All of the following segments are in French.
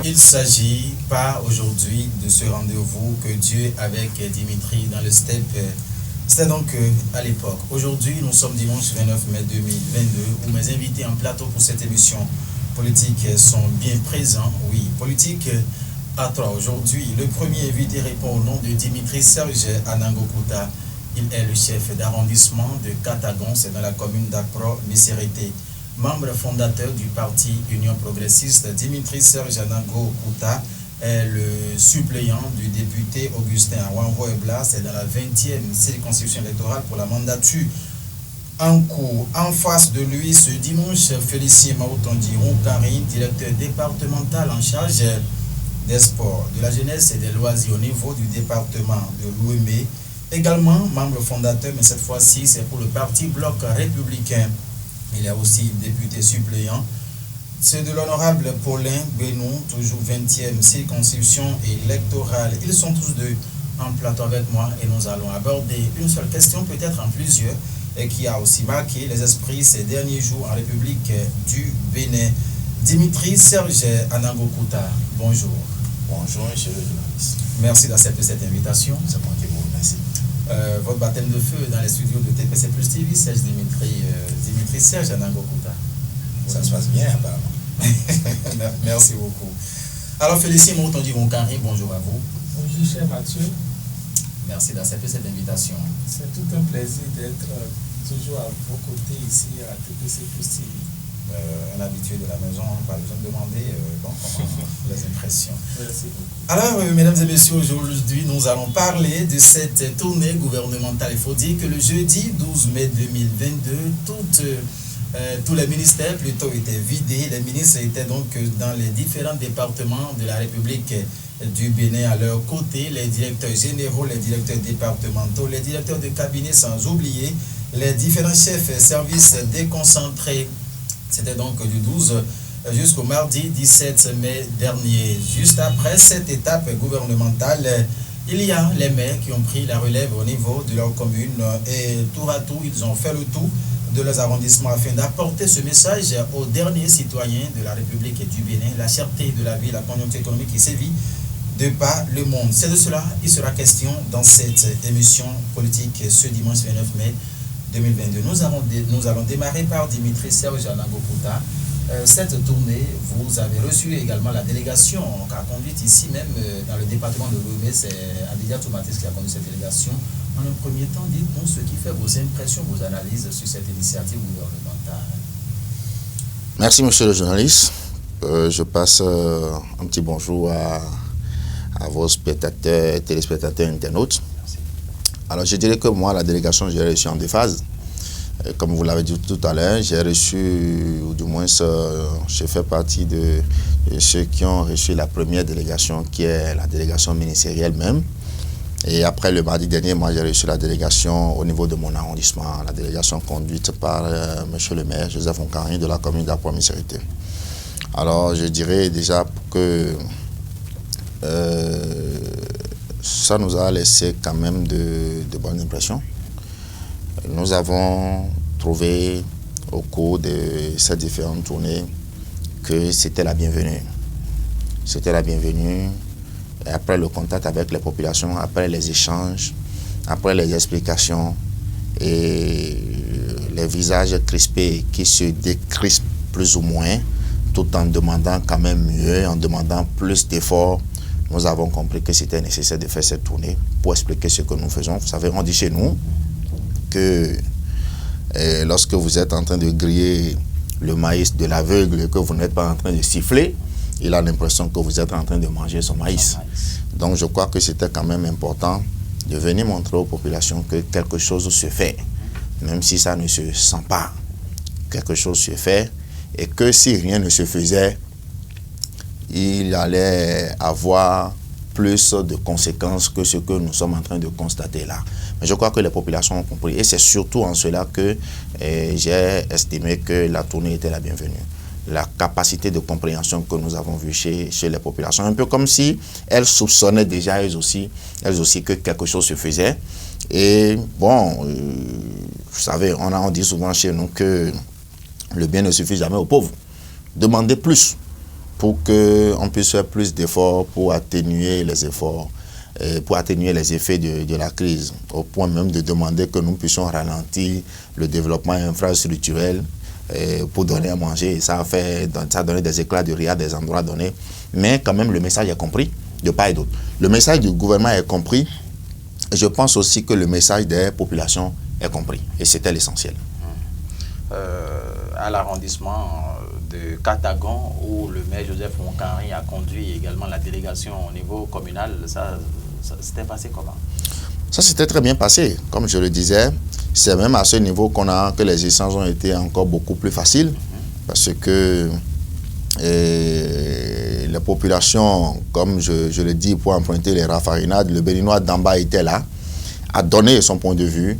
Il s'agit pas aujourd'hui de ce rendez-vous que Dieu avec Dimitri dans le STEP. C'était donc à l'époque. Aujourd'hui, nous sommes dimanche 29 mai 2022 où mes invités en plateau pour cette émission politique sont bien présents. Oui, politique à 3 aujourd'hui. Le premier invité répond au nom de Dimitri Serge Anangokouta. Il est le chef d'arrondissement de Katagon, c'est dans la commune d'Akro-Missérété. Membre fondateur du parti Union Progressiste, Dimitri Serge Anangokouta est le suppléant du député Augustin Wanvo-Ebla. C'est dans la 20e circonscription électorale pour la mandature en cours. En face de lui, ce dimanche, Félicien Maoutondi Roukari, directeur départemental en charge des sports, de la jeunesse et des loisirs au niveau du département de l'Ouémé. Également membre fondateur, mais cette fois-ci, c'est pour le parti Bloc républicain. Il est aussi député suppléant. C'est de l'honorable Paulin Benou, toujours 20e circonscription électorale. Ils sont tous deux en plateau avec moi et nous allons aborder une seule question, peut-être en plusieurs, et qui a aussi marqué les esprits ces derniers jours en République du Bénin. Dimitri Serge Anangokouta, bonjour. Bonjour, monsieur le journaliste. Merci d'accepter cette invitation. C'est moi qui vous remercie. Votre baptême de feu dans les studios de TPC Plus TV, Serge Dimitri Serge Anangokouta. Ça se passe bien, apparemment. Merci beaucoup. Alors, Félicien Maoutondi Roukari, bonjour à vous. Bonjour, cher Mathieu. Merci d'accepter cette invitation. C'est tout un plaisir d'être toujours à vos côtés ici à TPC Plus TV. Un habitué de la maison, pas besoin de demander comment les impressions. Merci beaucoup. Alors, mesdames et messieurs, aujourd'hui, nous allons parler de cette tournée gouvernementale. Il faut dire que le jeudi 12 mai 2022, tous les ministères plutôt étaient vidés. Les ministres étaient donc dans les différents départements de la République du Bénin à leur côté, les directeurs généraux, les directeurs départementaux, les directeurs de cabinet, sans oublier les différents chefs services déconcentrés. C'était donc du 12 jusqu'au mardi 17 mai dernier. Juste après cette étape gouvernementale, il y a les maires qui ont pris la relève au niveau de leur commune et tour à tour, ils ont fait le tour de leurs arrondissements afin d'apporter ce message aux derniers citoyens de la République et du Bénin, la cherté de la vie, la conjoncture économique qui sévit de par le monde. C'est de cela qu'il sera question dans cette émission politique ce dimanche 29 mai 2022. Nous allons démarrer par Dimitri Serge Anangokouta. Cette tournée, vous avez reçu également la délégation qui a conduite ici même dans le département de l'Ouémé. C'est Abidja Toumatis qui a conduit cette délégation. En un premier temps, dites-nous ce qui fait vos impressions, vos analyses sur cette initiative gouvernementale. Merci, monsieur le journaliste. Je passe un petit bonjour à vos spectateurs, téléspectateurs, internautes. Alors, je dirais que moi, la délégation, j'ai reçu en deux phases. Comme vous l'avez dit tout à l'heure, j'ai reçu, ou du moins, je fais partie de ceux qui ont reçu la première délégation, qui est la délégation ministérielle même. Et après, le mardi dernier, moi, j'ai reçu la délégation au niveau de mon arrondissement, la délégation conduite par monsieur le maire, Joseph Onkari, de la commune d'Akro-Missérété. Alors, je dirais déjà que ça nous a laissé quand même de bonnes impressions. Nous avons trouvé au cours de ces différentes tournées que c'était la bienvenue. C'était la bienvenue. Et après le contact avec les populations, après les échanges, après les explications et les visages crispés qui se décrispent plus ou moins, tout en demandant quand même mieux, en demandant plus d'efforts, nous avons compris que c'était nécessaire de faire cette tournée pour expliquer ce que nous faisons. Vous savez, on dit chez nous que lorsque vous êtes en train de griller le maïs de l'aveugle et que vous n'êtes pas en train de siffler, il a l'impression que vous êtes en train de manger son maïs. Donc je crois que c'était quand même important de venir montrer aux populations que quelque chose se fait, même si ça ne se sent pas. Quelque chose se fait et que si rien ne se faisait, il allait avoir plus de conséquences que ce que nous sommes en train de constater là. Mais je crois que les populations ont compris et c'est surtout en cela que j'ai estimé que la tournée était la bienvenue. La capacité de compréhension que nous avons vue chez les populations, un peu comme si elles soupçonnaient déjà elles aussi que quelque chose se faisait. Et bon, vous savez, on dit souvent chez nous que le bien ne suffit jamais aux pauvres. Demandez plus. pour qu'on puisse faire plus d'efforts pour atténuer les efforts, pour atténuer les effets de la crise, au point même de demander que nous puissions ralentir le développement infrastructurel pour donner à manger. Ça a donné des éclats de rire à des endroits donnés. Mais quand même, le message est compris de part et d'autre. Le message du gouvernement est compris. Et je pense aussi que le message des populations est compris. Et c'était l'essentiel. À l'arrondissement de Katagon, où le maire Joseph Monkanri a conduit également la délégation au niveau communal, ça s'était passé comment? Ça s'était très bien passé. Comme je le disais, c'est même à ce niveau que les échanges ont été encore beaucoup plus faciles. Parce que les populations, comme je le dis, pour emprunter les raffarinades, le Béninois d'en bas était là, a donné son point de vue,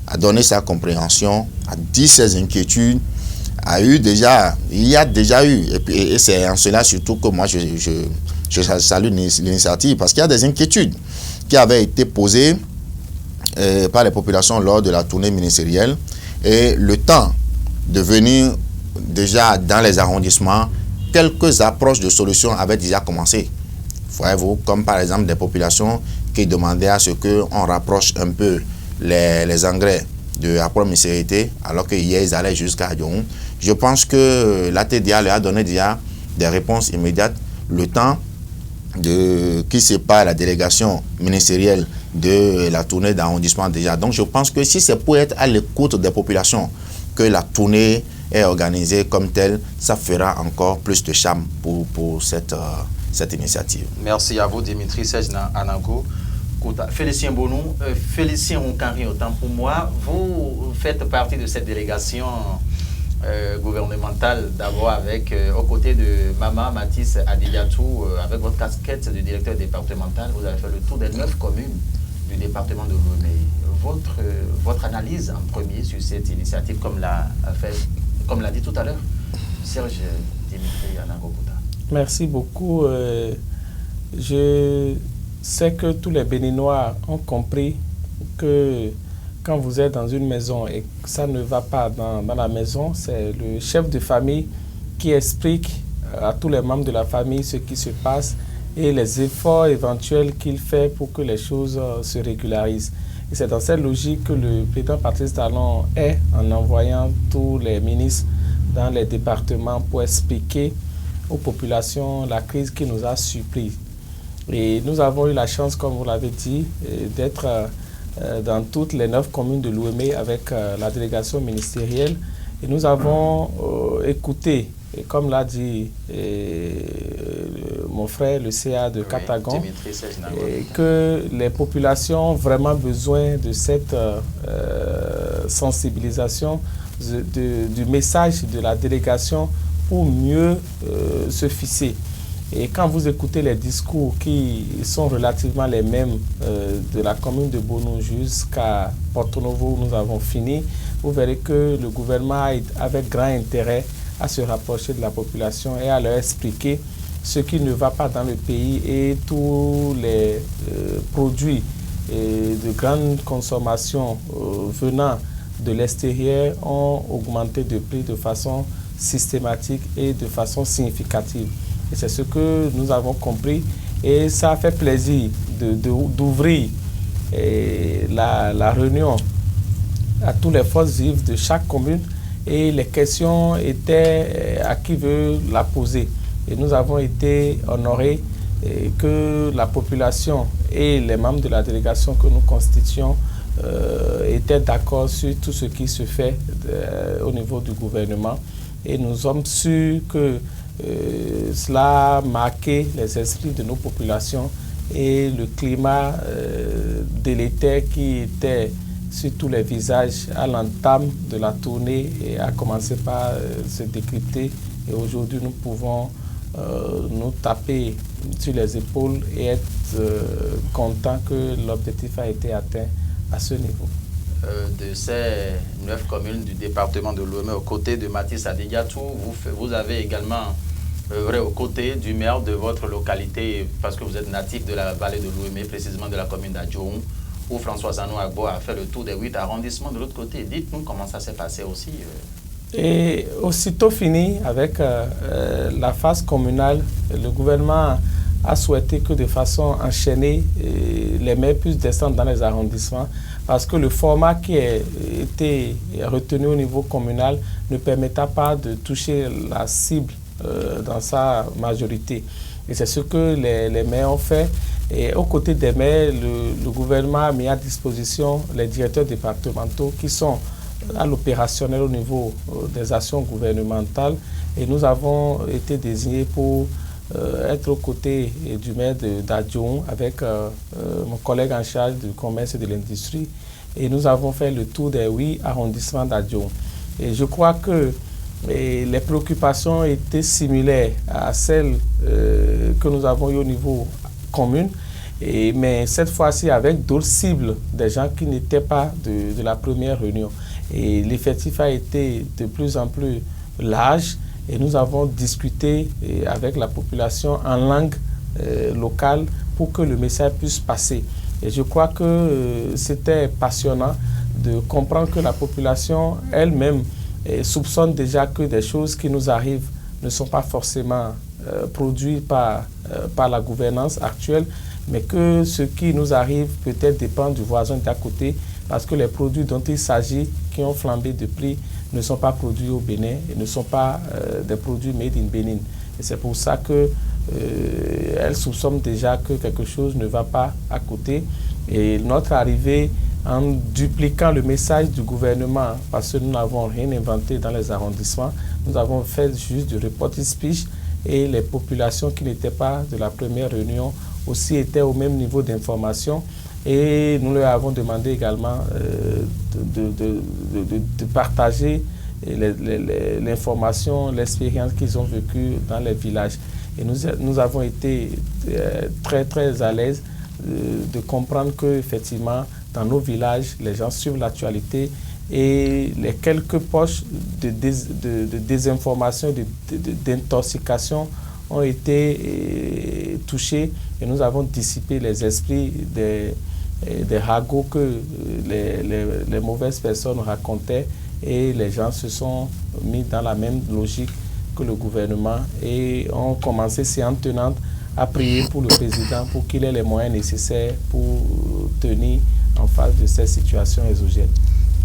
a donné sa compréhension, a dit ses inquiétudes, il y a déjà eu, et c'est en cela surtout que moi je salue l'initiative, parce qu'il y a des inquiétudes qui avaient été posées par les populations lors de la tournée ministérielle, et le temps de venir déjà dans les arrondissements, quelques approches de solutions avaient déjà commencé. Voyez-vous, comme par exemple des populations qui demandaient à ce qu'on rapproche un peu les engrais de la promisérité, alors que hier ils allaient jusqu'à Adjoun. Je pense que la TDA leur a donné déjà des réponses immédiates. Le temps qui sépare la délégation ministérielle de la tournée d'arrondissement déjà. Donc je pense que si c'est pour être à l'écoute des populations que la tournée est organisée comme telle, ça fera encore plus de charme pour cette initiative. Merci à vous, Dimitri Serge Anago. Félicien Bonou, Félicien Monkanri, autant pour moi. Vous faites partie de cette délégation gouvernementale, d'abord aux côtés de Maman Mathis Adigatou, avec votre casquette de directeur départemental. Vous avez fait le tour des 9 communes du département de Lomé. Votre analyse en premier sur cette initiative, comme l'a dit tout à l'heure Serge Dimitri Anago. Merci beaucoup. Je sais que tous les Béninois ont compris que quand vous êtes dans une maison et que ça ne va pas dans la maison, c'est le chef de famille qui explique à tous les membres de la famille ce qui se passe et les efforts éventuels qu'il fait pour que les choses se régularisent. Et c'est dans cette logique que le président Patrice Talon est en envoyant tous les ministres dans les départements pour expliquer aux populations la crise qui nous a surpris. Et nous avons eu la chance, comme vous l'avez dit, d'être dans toutes les 9 communes de l'Ouémé avec la délégation ministérielle. Et nous avons écouté, et comme l'a dit mon frère, le CA de Katagon, que les populations ont vraiment besoin de cette sensibilisation du message de la délégation pour mieux se fixer. Et quand vous écoutez les discours qui sont relativement les mêmes de la commune de Bonou jusqu'à Porto Novo où nous avons fini, vous verrez que le gouvernement a avec grand intérêt à se rapprocher de la population et à leur expliquer ce qui ne va pas dans le pays et tous les produits de grande consommation venant de l'extérieur ont augmenté de prix de façon systématique et de façon significative. Et c'est ce que nous avons compris et ça a fait plaisir d'ouvrir la réunion à tous les forces vives de chaque commune et les questions étaient à qui veut la poser. Et nous avons été honorés que la population et les membres de la délégation que nous constituons étaient d'accord sur tout ce qui se fait au niveau du gouvernement. Et nous sommes sûrs que cela a marqué les esprits de nos populations et le climat délétère qui était sur tous les visages à l'entame de la tournée et a commencé par se décrypter. Et aujourd'hui, nous pouvons nous taper sur les épaules et être contents que l'objectif a été atteint à ce niveau. De ces 9 communes du département de Lomé, aux côtés de Mathis Adigatou, vous avez également œuvré aux côtés du maire de votre localité, parce que vous êtes natif de la vallée de Lomé, précisément de la commune d'Adjoun, où François Zanou Agbo a fait le tour des 8 arrondissements de l'autre côté. Dites-nous comment ça s'est passé aussi. Et aussitôt fini avec la phase communale, le gouvernement a souhaité que de façon enchaînée, les maires puissent descendre dans les arrondissements parce que le format qui a été retenu au niveau communal ne permettra pas de toucher la cible dans sa majorité. Et c'est ce que les maires ont fait. Et aux côtés des maires, le gouvernement a mis à disposition les directeurs départementaux qui sont à l'opérationnel au niveau des actions gouvernementales. Et nous avons été désignés pour être aux côtés du maire d'Adjoum avec mon collègue en charge du commerce et de l'industrie. Et nous avons fait le tour des 8 arrondissements d'Adjoum. Et je crois que les préoccupations étaient similaires à celles que nous avons eues au niveau commune, mais cette fois-ci avec d'autres cibles, des gens qui n'étaient pas de la première réunion. Et l'effectif a été de plus en plus large et nous avons discuté avec la population en langue locale pour que le message puisse passer. Et je crois que c'était passionnant de comprendre que la population elle-même soupçonne déjà que des choses qui nous arrivent ne sont pas forcément produites par la gouvernance actuelle, mais que ce qui nous arrive peut-être dépend du voisin d'à côté, parce que les produits dont il s'agit, qui ont flambé de prix, ne sont pas produits au Bénin et ne sont pas des produits made in Bénin. Et c'est pour ça qu'elle soupçonne déjà que quelque chose ne va pas à côté. Et notre arrivée, en dupliquant le message du gouvernement, parce que nous n'avons rien inventé dans les arrondissements, nous avons fait juste du reporting speech et les populations qui n'étaient pas de la première réunion aussi étaient au même niveau d'information. Et nous leur avons demandé également de partager l'information, l'expérience qu'ils ont vécue dans les villages. Et nous avons été très, très à l'aise de comprendre qu'effectivement, dans nos villages, les gens suivent l'actualité et les quelques poches de désinformation, d'intoxication ont été touchés et nous avons dissipé les esprits des ragots que les mauvaises personnes racontaient et les gens se sont mis dans la même logique que le gouvernement et ont commencé séance tenante à prier pour le président pour qu'il ait les moyens nécessaires pour tenir en face de cette situation exogène.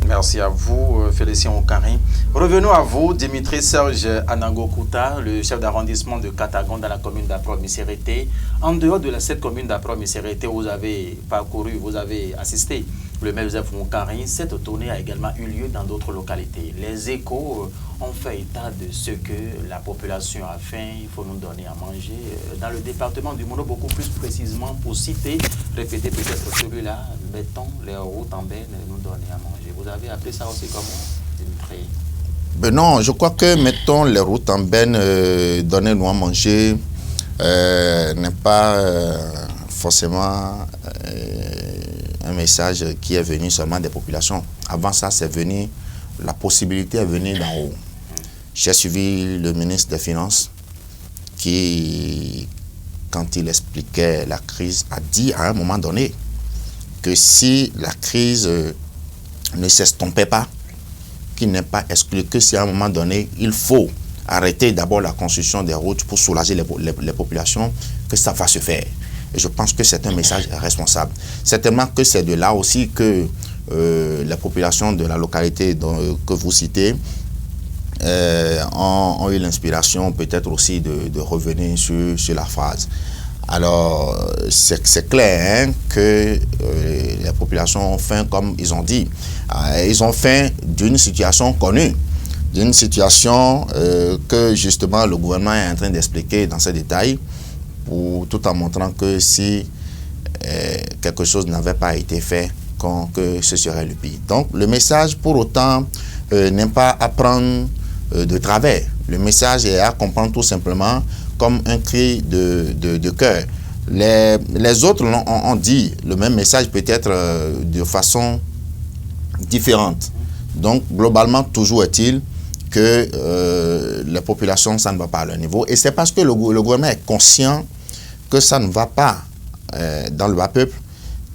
Merci à vous, Félicien Okari. Revenons à vous, Dimitri Serge Anangokouta, le chef d'arrondissement de Katagon dans la commune d'Apro-Missérété. En dehors de cette commune d'Apro-Missérété, vous avez parcouru, vous avez assisté le maire Joseph Okari. Cette tournée a également eu lieu dans d'autres localités. Les échos ont fait état de ce que la population a faim, il faut nous donner à manger. Dans le département du Mono, beaucoup plus précisément, pour citer, répéter peut-être celui-là, mettons les routes en benne, nous donner à manger. Vous avez appelé ça aussi comment, Dimitri? Ben non, je crois que, mettons, les routes en benne, donner-nous à manger, n'est pas forcément un message qui est venu seulement des populations. Avant ça, c'est venu, la possibilité est venue d'en haut. J'ai suivi le ministre des Finances qui, quand il expliquait la crise, a dit à un moment donné que si la crise ne s'estompait pas, qu'il n'est pas exclu que si à un moment donné, il faut arrêter d'abord la construction des routes pour soulager les populations, que ça va se faire. Et je pense que c'est un message responsable. Certainement que c'est de là aussi que les populations de la localité que vous citez ont eu l'inspiration peut-être aussi de revenir sur la phrase. Alors, c'est clair hein, que les populations ont faim, comme ils ont dit. Ils ont faim d'une situation connue, d'une situation que justement le gouvernement est en train d'expliquer dans ces détails, tout en montrant que si quelque chose n'avait pas été fait, que ce serait le pire. Donc, le message, pour autant, n'est pas à prendre de travers. Le message est à comprendre tout simplement comme un cri de cœur. Les autres ont dit le même message, peut-être de façon différente. Donc, globalement, toujours est-il que les populations, ça ne va pas à leur niveau. Et c'est parce que le gouvernement est conscient que ça ne va pas dans le bas peuple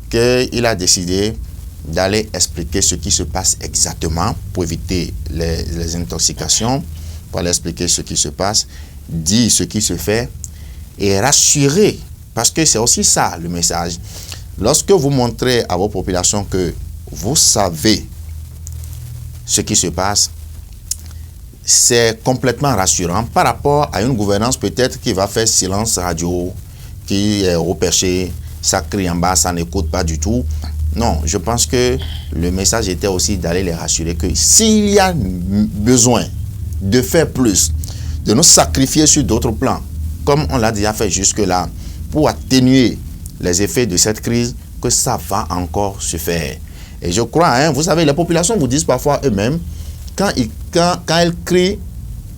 qu'il a décidé d'aller expliquer ce qui se passe exactement pour éviter les intoxications, pour aller expliquer ce qui se passe, dire ce qui se fait et rassurer, parce que c'est aussi ça le message. Lorsque vous montrez à vos populations que vous savez ce qui se passe, c'est complètement rassurant par rapport à une gouvernance peut-être qui va faire silence radio, qui est au perché, ça crie en bas, ça n'écoute pas du tout. Non, je pense que le message était aussi d'aller les rassurer que s'il y a besoin de faire plus, de nous sacrifier sur d'autres plans, comme on l'a déjà fait jusque-là, pour atténuer les effets de cette crise, que ça va encore se faire. Et je crois, hein, vous savez, les populations vous disent parfois eux-mêmes, quand elles crient,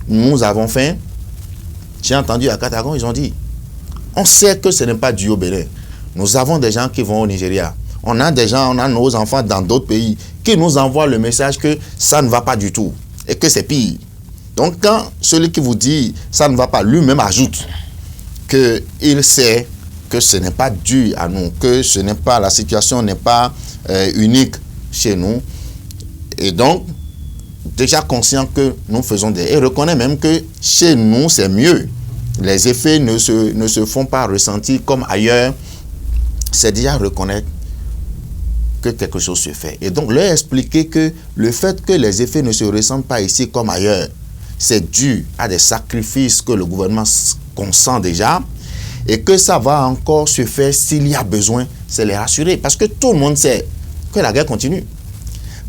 nous avons faim, j'ai entendu à Katagon, ils ont dit, on sait que ce n'est pas dû au Bénin. Nous avons des gens qui vont au Nigeria. On a des gens, on a nos enfants dans d'autres pays qui nous envoient le message que ça ne va pas du tout et que c'est pire. Donc quand celui qui vous dit ça ne va pas, lui-même ajoute qu'il sait que ce n'est pas dû à nous, que ce n'est pas, la situation n'est pas unique chez nous. Et donc, déjà conscient que nous faisons des... Et reconnaît même que chez nous, c'est mieux. Les effets ne se font pas ressentir comme ailleurs. C'est déjà reconnaître que quelque chose se fait. Et donc, leur expliquer que le fait que les effets ne se ressentent pas ici comme ailleurs, c'est dû à des sacrifices que le gouvernement consent déjà et que ça va encore se faire s'il y a besoin, c'est les rassurer. Parce que tout le monde sait que la guerre continue.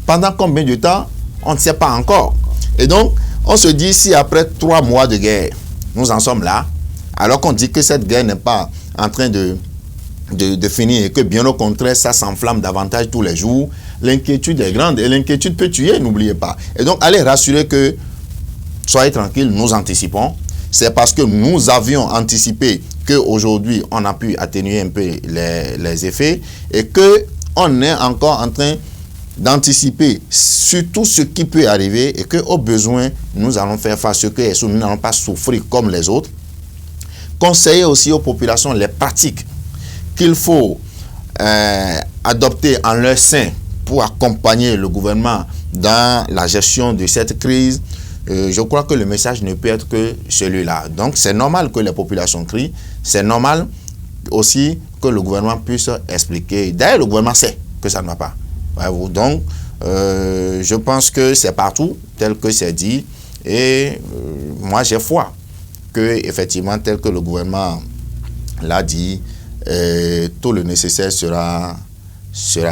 Pendant combien de temps, on ne sait pas encore. Et donc, on se dit si après 3 mois de guerre, nous en sommes là, alors qu'on dit que cette guerre n'est pas en train de finir et que bien au contraire, ça s'enflamme davantage tous les jours, l'inquiétude est grande et l'inquiétude peut tuer, n'oubliez pas. Et donc, allez rassurer que, soyez tranquilles, nous anticipons. C'est parce que nous avions anticipé qu'aujourd'hui, on a pu atténuer un peu les effets et qu'on est encore en train d'anticiper sur tout ce qui peut arriver et qu'au besoin, nous allons faire face à ce que nous n'allons pas souffrir comme les autres. Conseiller aussi aux populations les pratiques qu'il faut adopter en leur sein pour accompagner le gouvernement dans la gestion de cette crise. Je crois que le message ne peut être que celui-là. Donc, c'est normal que les populations crient. C'est normal aussi que le gouvernement puisse expliquer. D'ailleurs, le gouvernement sait que ça ne va pas. Donc, je pense que c'est partout, tel que c'est dit. Et moi, j'ai foi que, effectivement, tel que le gouvernement l'a dit, tout le nécessaire sera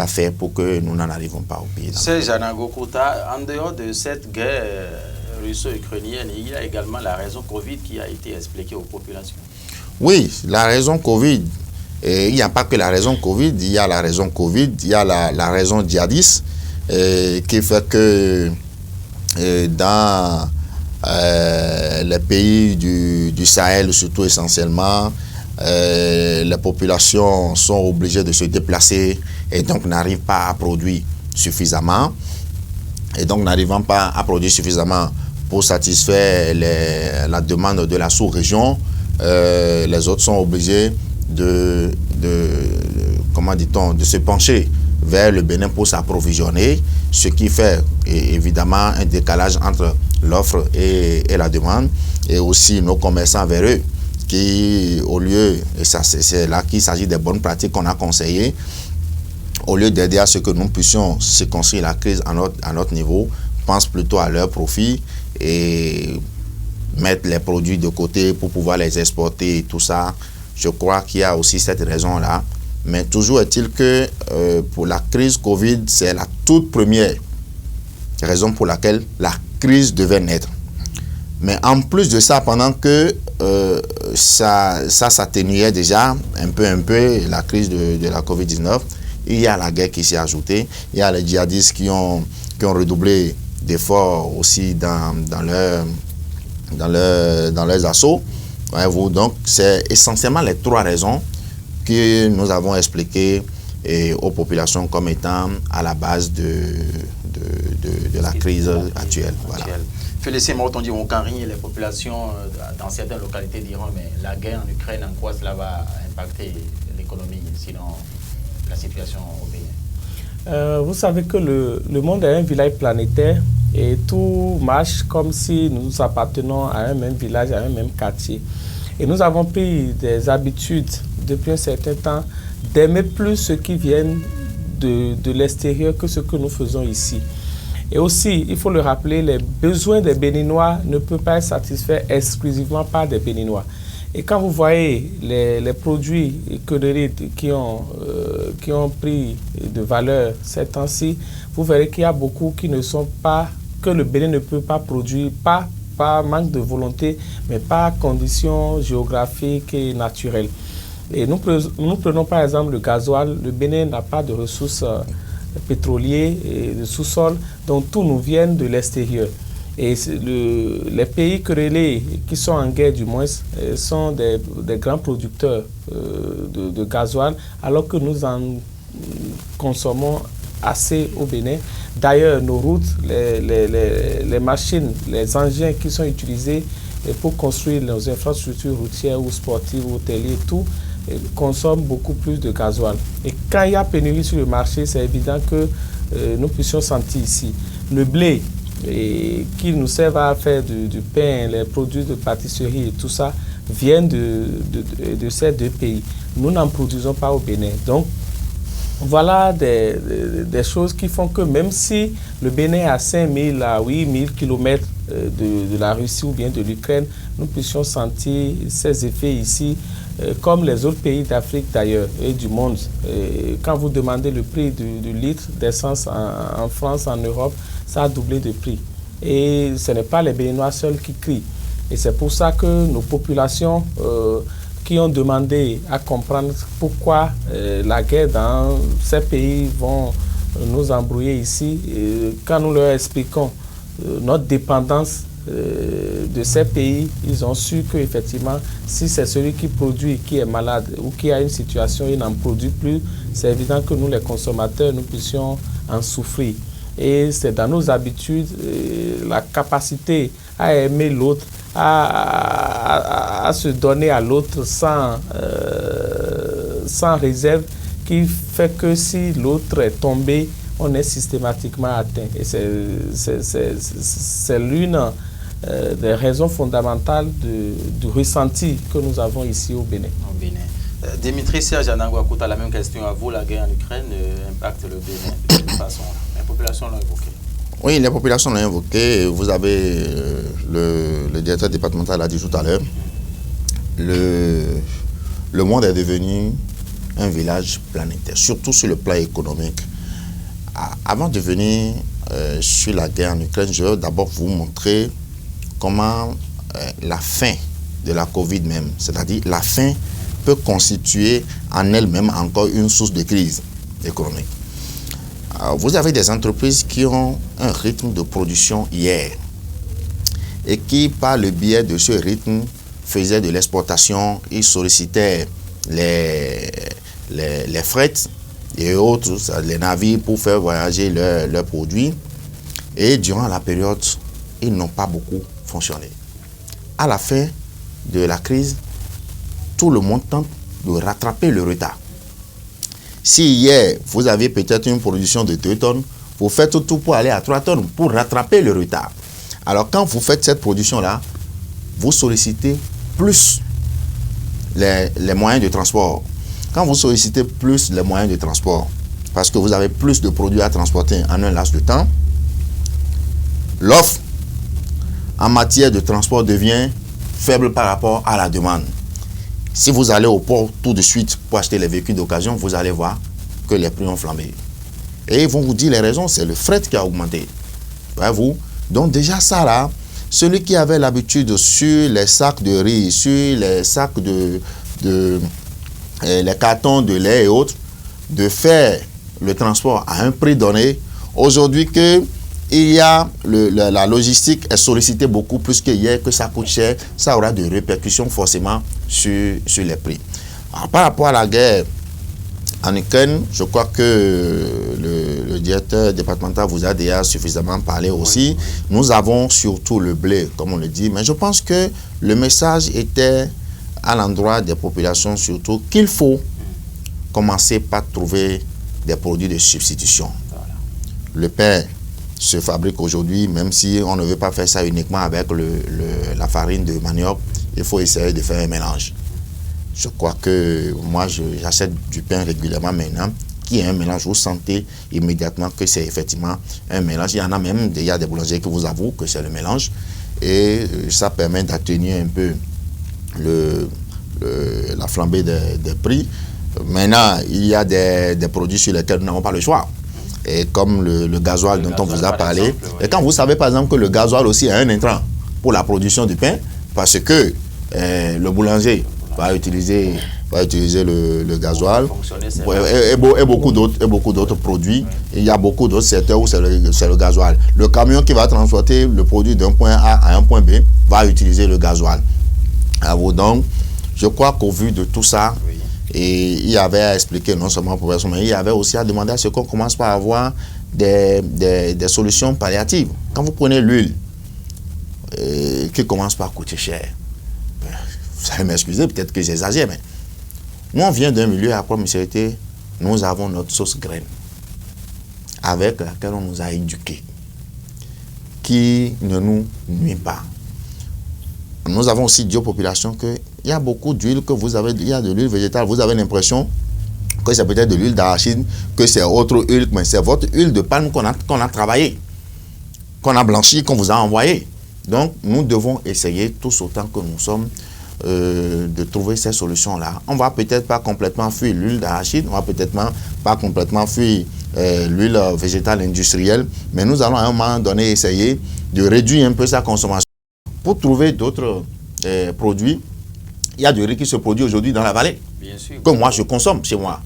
fait pour que nous n'en arrivions pas au pays. C'est Janago Kouta, en dehors de cette guerre russo-ukrainienne, il y a également la raison Covid qui a été expliquée aux populations. Oui, la raison Covid. Et il n'y a pas que la raison Covid, il y a la raison Covid, il y a la raison djihadiste qui fait que dans les pays du Sahel, surtout essentiellement, les populations sont obligées de se déplacer et donc n'arrivent pas à produire suffisamment. Et donc n'arrivant pas à produire suffisamment pour satisfaire la demande de la sous-région, les autres sont obligés comment dit-on, de se pencher vers le Bénin pour s'approvisionner, ce qui fait évidemment un décalage entre l'offre et la demande, et aussi nos commerçants vers eux, qui au lieu, et ça c'est là qu'il s'agit des bonnes pratiques qu'on a conseillées, au lieu d'aider à ce que nous puissions circonscrire la crise à notre niveau, pensent plutôt à leur profit et mettre les produits de côté pour pouvoir les exporter et tout ça. Je crois qu'il y a aussi cette raison-là. Mais toujours est-il que pour la crise Covid, c'est la toute première raison pour laquelle la crise devait naître. Mais en plus de ça, pendant que ça s'atténuait déjà un peu la crise de la Covid-19, il y a la guerre qui s'est ajoutée. Il y a les djihadistes qui ont redoublé d'efforts aussi dans leurs assauts. Donc, c'est essentiellement les 3 raisons que nous avons expliquées aux populations comme étant à la base de la crise actuelle. Voilà. Félicien Mautondi Moukari, les populations dans certaines localités diront mais la guerre en Ukraine, en quoi cela va impacter l'économie, sinon la situation au Bénin? Vous savez que le monde est un village planétaire et tout marche comme si nous appartenons à un même village, à un même quartier. Et nous avons pris des habitudes depuis un certain temps d'aimer plus ceux qui viennent de l'extérieur que ce que nous faisons ici. Et aussi, il faut le rappeler, les besoins des Béninois ne peuvent pas être satisfaits exclusivement par des Béninois. Et quand vous voyez les produits qui ont pris de valeur ces temps-ci, vous verrez qu'il y a beaucoup qui ne sont pas, que le Bénin ne peut pas produire, pas par manque de volonté, mais par conditions géographiques et naturelles. Et nous prenons par exemple le gasoil. Le Bénin n'a pas de ressources pétrolières et de sous-sol, donc tout nous vient de l'extérieur. Et les pays querellés qui sont en guerre, du moins, sont des grands producteurs de gasoil, alors que nous en consommons assez au Bénin. D'ailleurs, nos routes, les machines, les engins qui sont utilisés pour construire nos infrastructures routières ou sportives, hôtelières, tout, consomment beaucoup plus de gasoil. Et quand il y a pénurie sur le marché, c'est évident que nous puissions sentir ici. Le blé, qui nous servent à faire du pain, les produits de pâtisserie et tout ça, viennent de ces deux pays. Nous n'en produisons pas au Bénin. Donc, voilà des choses qui font que même si le Bénin est à 5000 à 8000 km de la Russie ou bien de l'Ukraine, nous puissions sentir ces effets ici, comme les autres pays d'Afrique d'ailleurs et du monde. Quand vous demandez le prix du litre d'essence en France, en Europe, ça a doublé de prix. Et ce n'est pas les Béninois seuls qui crient. Et c'est pour ça que nos populations qui ont demandé à comprendre pourquoi la guerre dans ces pays vont nous embrouiller ici, quand nous leur expliquons notre dépendance de ces pays, ils ont su qu'effectivement, si c'est celui qui produit, qui est malade ou qui a une situation, il n'en produit plus, c'est évident que nous, les consommateurs, nous puissions en souffrir. Et c'est dans nos habitudes, la capacité à aimer l'autre, à se donner à l'autre sans réserve, qui fait que si l'autre est tombé, on est systématiquement atteint. Et c'est l'une des raisons fondamentales du ressenti que nous avons ici au Bénin. Dimitri Serge Anangouakouta, la même question à vous. La guerre en Ukraine impacte le Bénin de cette façon. Les populations l'ont évoqué. Oui, les populations l'ont évoqué. Vous avez le directeur départemental l'a dit tout à l'heure. Le monde est devenu un village planétaire, surtout sur le plan économique. Avant de venir sur la guerre en Ukraine, je vais d'abord vous montrer comment la fin de la Covid même, c'est-à-dire la fin peut constituer en elle-même encore une source de crise économique. Vous avez des entreprises qui ont un rythme de production hier et qui, par le biais de ce rythme, faisaient de l'exportation, ils sollicitaient les frettes et autres, les navires pour faire voyager leurs produits. Et durant la période, ils n'ont pas beaucoup fonctionné. À la fin de la crise, tout le monde tente de rattraper le retard. Si hier, vous avez peut-être une production de 2 tonnes, vous faites tout pour aller à 3 tonnes pour rattraper le retard. Alors quand vous faites cette production-là, vous sollicitez plus les moyens de transport. Quand vous sollicitez plus les moyens de transport, parce que vous avez plus de produits à transporter en un laps de temps, l'offre en matière de transport devient faible par rapport à la demande. Si vous allez au port tout de suite pour acheter les véhicules d'occasion, vous allez voir que les prix ont flambé. Et ils vont vous dire les raisons, c'est le fret qui a augmenté. Voyez-vous? Donc déjà ça là, celui qui avait l'habitude sur les sacs de riz, sur les sacs les cartons de lait et autres, de faire le transport à un prix donné, aujourd'hui que la logistique est sollicitée beaucoup plus que hier, que ça coûte cher, ça aura des répercussions forcément sur les prix. Alors, par rapport à la guerre en Ukraine, je crois que le directeur départemental vous a déjà suffisamment parlé aussi. Nous avons surtout le blé, comme on le dit, mais je pense que le message était à l'endroit des populations surtout qu'il faut commencer par trouver des produits de substitution. Voilà. Le pain se fabrique aujourd'hui, même si on ne veut pas faire ça uniquement avec la farine de manioc, il faut essayer de faire un mélange. Je crois que moi, j'achète du pain régulièrement maintenant, qui est un mélange. Vous sentez immédiatement que c'est effectivement un mélange. Il y en a même, il y a des boulangers qui vous avouent que c'est le mélange. Et ça permet d'atténuer un peu la flambée des prix. Maintenant, il y a des produits sur lesquels nous n'avons pas le choix. Et comme le gasoil dont on vous a parlé. Exemple, oui. Et quand vous savez par exemple que le gasoil aussi est un intrant pour la production du pain, parce que le boulanger va utiliser le gasoil et beaucoup d'autres produits. Oui. Il y a beaucoup d'autres secteurs où c'est le gasoil. Le camion qui va transporter le produit d'un point A à un point B va utiliser le gasoil. Alors donc, je crois qu'au vu de tout ça, oui. Et il y avait à expliquer non seulement pour personne, mais il y avait aussi à demander à ce qu'on commence par avoir des solutions palliatives. Quand vous prenez l'huile qui commence par coûter cher, vous allez m'excuser, peut-être que j'exagère, mais nous on vient d'un milieu à promiscuité, nous avons notre sauce graine avec laquelle on nous a éduqués, qui ne nous nuit pas. Nous avons aussi dit aux populations qu'il y a beaucoup d'huile que vous avez, il y a de l'huile végétale, vous avez l'impression que c'est peut-être de l'huile d'arachide, que c'est autre huile, mais c'est votre huile de palme qu'on a travaillée, qu'on a blanchie, qu'on vous a envoyée. Donc, nous devons essayer, tous autant que nous sommes, de trouver ces solutions-là. On ne va peut-être pas complètement fuir l'huile d'arachide, on ne va peut-être pas complètement fuir l'huile végétale industrielle, mais nous allons à un moment donné essayer de réduire un peu sa consommation. Pour trouver d'autres produits, il y a du riz qui se produit aujourd'hui dans la vallée, bien sûr, que moi je consomme chez moi.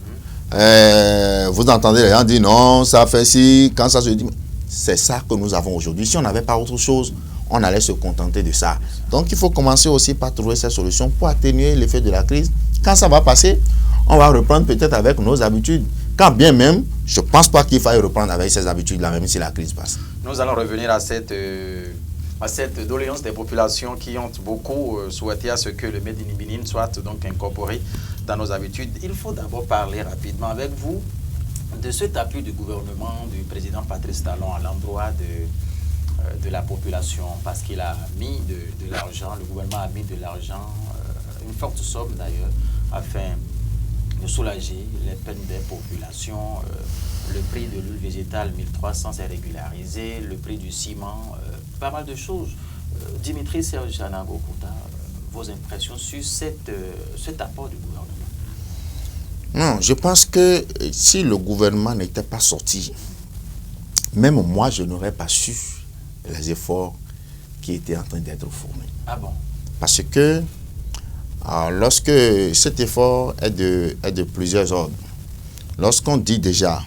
Vous entendez les gens dire non, ça fait ci, quand ça se dit. C'est ça que nous avons aujourd'hui. Si on n'avait pas autre chose, on allait se contenter de ça. Donc il faut commencer aussi par trouver ces solutions pour atténuer l'effet de la crise. Quand ça va passer, on va reprendre peut-être avec nos habitudes. Quand bien même, je ne pense pas qu'il faille reprendre avec ces habitudes-là, même si la crise passe. Nous allons revenir à cette doléance des populations qui ont beaucoup souhaité à ce que le Made in Benin soit donc incorporé dans nos habitudes. Il faut d'abord parler rapidement avec vous de cet appui du gouvernement du président Patrice Talon à l'endroit de la population, parce qu'il a mis de l'argent, le gouvernement a mis de l'argent, une forte somme d'ailleurs, afin de soulager les peines des populations. Le prix de l'huile végétale 1300 s'est régularisé, le prix du ciment, pas mal de choses. Dimitri Serge Anangokouta, vos impressions sur cet apport du gouvernement? Non, je pense que si le gouvernement n'était pas sorti, même moi, je n'aurais pas su les efforts qui étaient en train d'être fournis. Ah bon? Parce que lorsque cet effort est de plusieurs ordres, lorsqu'on dit déjà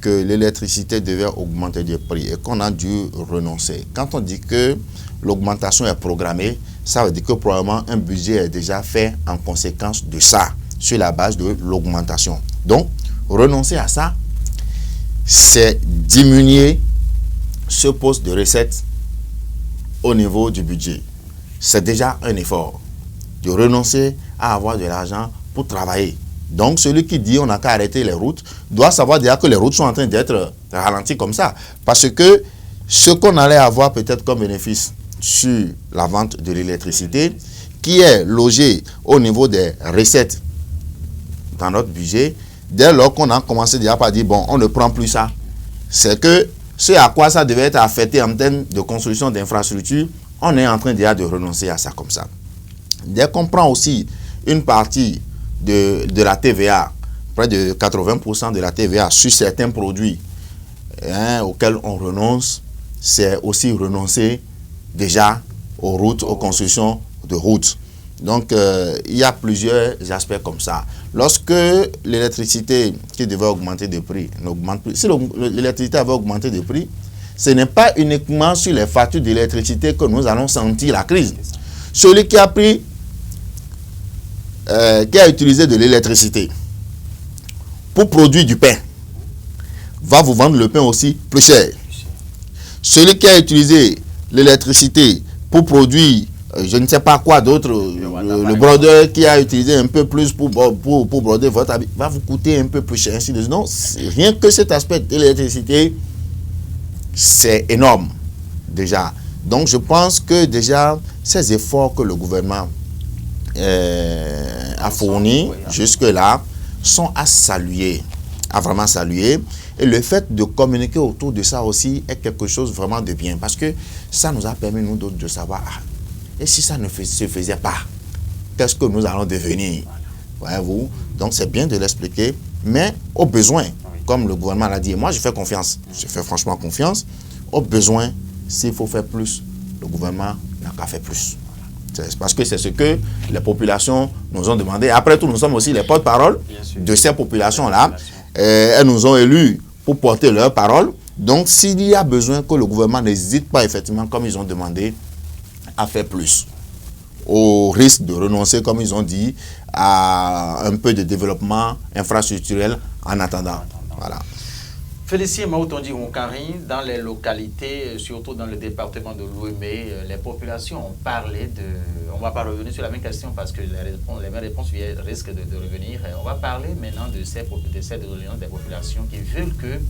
que l'électricité devait augmenter de prix et qu'on a dû renoncer, quand on dit que l'augmentation est programmée, ça veut dire que probablement un budget est déjà fait en conséquence de ça, sur la base de l'augmentation. Donc, renoncer à ça, c'est diminuer ce poste de recette au niveau du budget. C'est déjà un effort de renoncer à avoir de l'argent pour travailler. Donc, celui qui dit on n'a qu'à arrêter les routes doit savoir déjà que les routes sont en train d'être ralenties comme ça. Parce que ce qu'on allait avoir peut-être comme bénéfice sur la vente de l'électricité, qui est logé au niveau des recettes dans notre budget, dès lors qu'on a commencé déjà par dire bon, on ne prend plus ça, c'est que ce à quoi ça devait être affecté en termes de construction d'infrastructures, on est en train déjà de renoncer à ça comme ça. Dès qu'on prend aussi une partie de la TVA, près de 80% de la TVA sur certains produits auxquels on renonce, c'est aussi renoncer déjà aux routes, aux constructions de routes. Donc, il y a plusieurs aspects comme ça. Lorsque l'électricité qui devait augmenter de prix n'augmente plus, si l'électricité avait augmenté de prix, ce n'est pas uniquement sur les factures d'électricité que nous allons sentir la crise. Celui qui a pris, qui a utilisé de l'électricité pour produire du pain, va vous vendre le pain aussi plus cher. Celui qui a utilisé l'électricité pour produire je ne sais pas quoi d'autre, le brodeur qui a utilisé un peu plus pour broder votre habit va vous coûter un peu plus cher. Ainsi de suite. Non, rien que cet aspect de l'électricité, c'est énorme déjà. Donc je pense que déjà ces efforts que le gouvernement a fournis jusque-là sont à saluer, à vraiment saluer. Et le fait de communiquer autour de ça aussi est quelque chose vraiment de bien, parce que ça nous a permis, nous d'autres, de savoir, et si ça ne se faisait pas, qu'est-ce que nous allons devenir? Voyez-vous? Donc c'est bien de l'expliquer, mais au besoin, comme le gouvernement l'a dit, moi je fais confiance, je fais franchement confiance, au besoin, s'il faut faire plus, le gouvernement n'a qu'à faire plus. C'est parce que c'est ce que les populations nous ont demandé. Après tout, nous sommes aussi les porte-parole de ces populations-là. Elles nous ont élus pour porter leur parole. Donc, s'il y a besoin que le gouvernement n'hésite pas, effectivement, comme ils ont demandé, à faire plus, au risque de renoncer, comme ils ont dit, à un peu de développement infrastructurel en attendant. Voilà. Félicien Maoutondi Wonkari, dans les localités, surtout dans le département de l'Ouémé, les populations ont parlé de... On ne va pas revenir sur la même question parce que les mêmes réponses risquent de revenir. On va parler maintenant de ces doléances des populations qui veulent que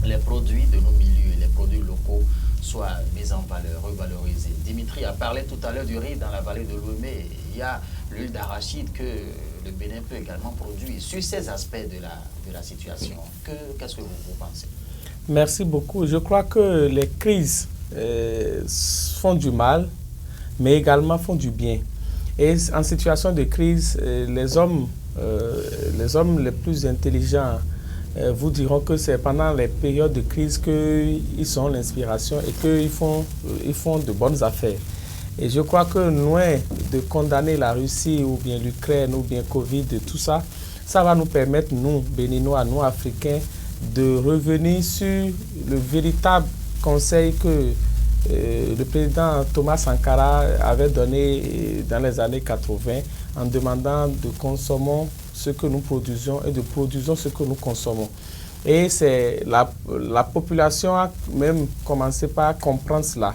les produits de nos milieux, les produits locaux, soient mis en valeur, revalorisés. Dimitri a parlé tout à l'heure du riz dans la vallée de l'Ouémé. Il y a l'huile d'arachide que le Bénin peut également produire. Sur ces aspects de la situation, qu'est-ce que vous pensez? Merci beaucoup. Je crois que les crises font du mal, mais également font du bien. Et en situation de crise, les hommes les plus intelligents vous diront que c'est pendant les périodes de crise qu'ils sont l'inspiration et qu'ils font de bonnes affaires. Et je crois que loin de condamner la Russie ou bien l'Ukraine ou bien Covid, tout ça, ça va nous permettre, nous, Béninois, nous, Africains, de revenir sur le véritable conseil que le président Thomas Sankara avait donné dans les années 80 en demandant de consommer ce que nous produisons et de produisons ce que nous consommons. Et c'est la population a même commencé par comprendre cela.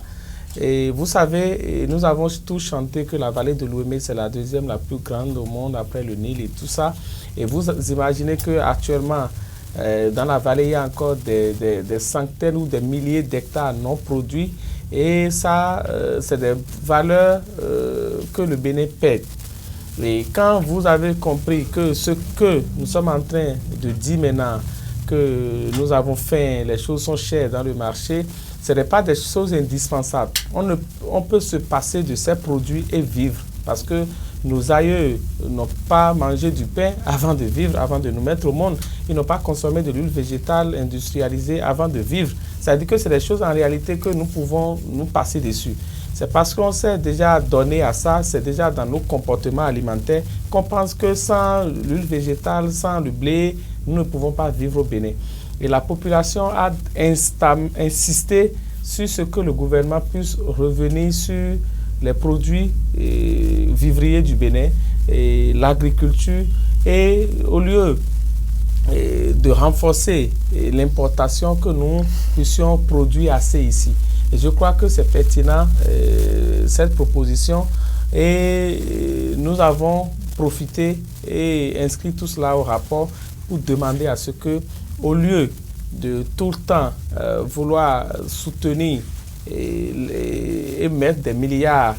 Et vous savez, nous avons tous chanté que la vallée de l'Ouémé, c'est la deuxième la plus grande au monde après le Nil et tout ça. Et vous imaginez qu'actuellement, dans la vallée, il y a encore des centaines ou des milliers d'hectares non produits. Et ça, c'est des valeurs que le Bénin perd. Et quand vous avez compris que ce que nous sommes en train de dire maintenant, que nous avons faim, les choses sont chères dans le marché, ce n'est pas des choses indispensables. On peut se passer de ces produits et vivre parce que nos aïeux n'ont pas mangé du pain avant de vivre, avant de nous mettre au monde. Ils n'ont pas consommé de l'huile végétale industrialisée avant de vivre. C'est-à-dire que c'est des choses en réalité que nous pouvons nous passer dessus. C'est parce qu'on s'est déjà donné à ça, c'est déjà dans nos comportements alimentaires qu'on pense que sans l'huile végétale, sans le blé, nous ne pouvons pas vivre au Bénin. Et la population a insisté sur ce que le gouvernement puisse revenir sur les produits vivriers du Bénin et l'agriculture, et au lieu de renforcer l'importation, que nous puissions produire assez ici. Et je crois que c'est pertinent cette proposition, et nous avons profité et inscrit tout cela au rapport pour demander à ce que, au lieu de tout le temps vouloir soutenir et mettre des milliards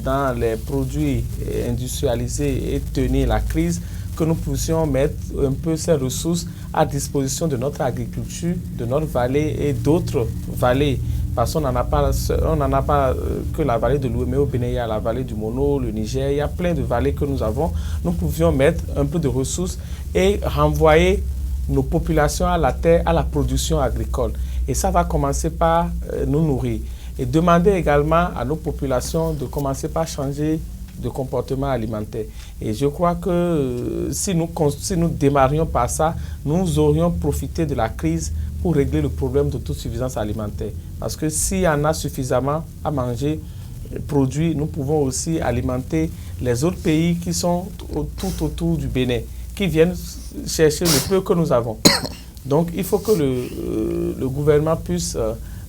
dans les produits industrialisés et tenir la crise, que nous puissions mettre un peu ces ressources à disposition de notre agriculture, de notre vallée et d'autres vallées. Parce qu'on n'en a pas que la vallée de l'Ouémé au Bénin, il y a la vallée du Mono, le Niger, il y a plein de vallées que nous avons. Nous pouvions mettre un peu de ressources et renvoyer nos populations à la terre, à la production agricole. Et ça va commencer par nous nourrir. Et demander également à nos populations de commencer par changer de comportement alimentaire. Et je crois que si nous démarrions par ça, nous aurions profité de la crise pour régler le problème d'autosuffisance alimentaire. Parce que s'il y en a suffisamment à manger, produits, nous pouvons aussi alimenter les autres pays qui sont tout autour du Bénin, qui viennent chercher le peu que nous avons. Donc il faut que le gouvernement puisse,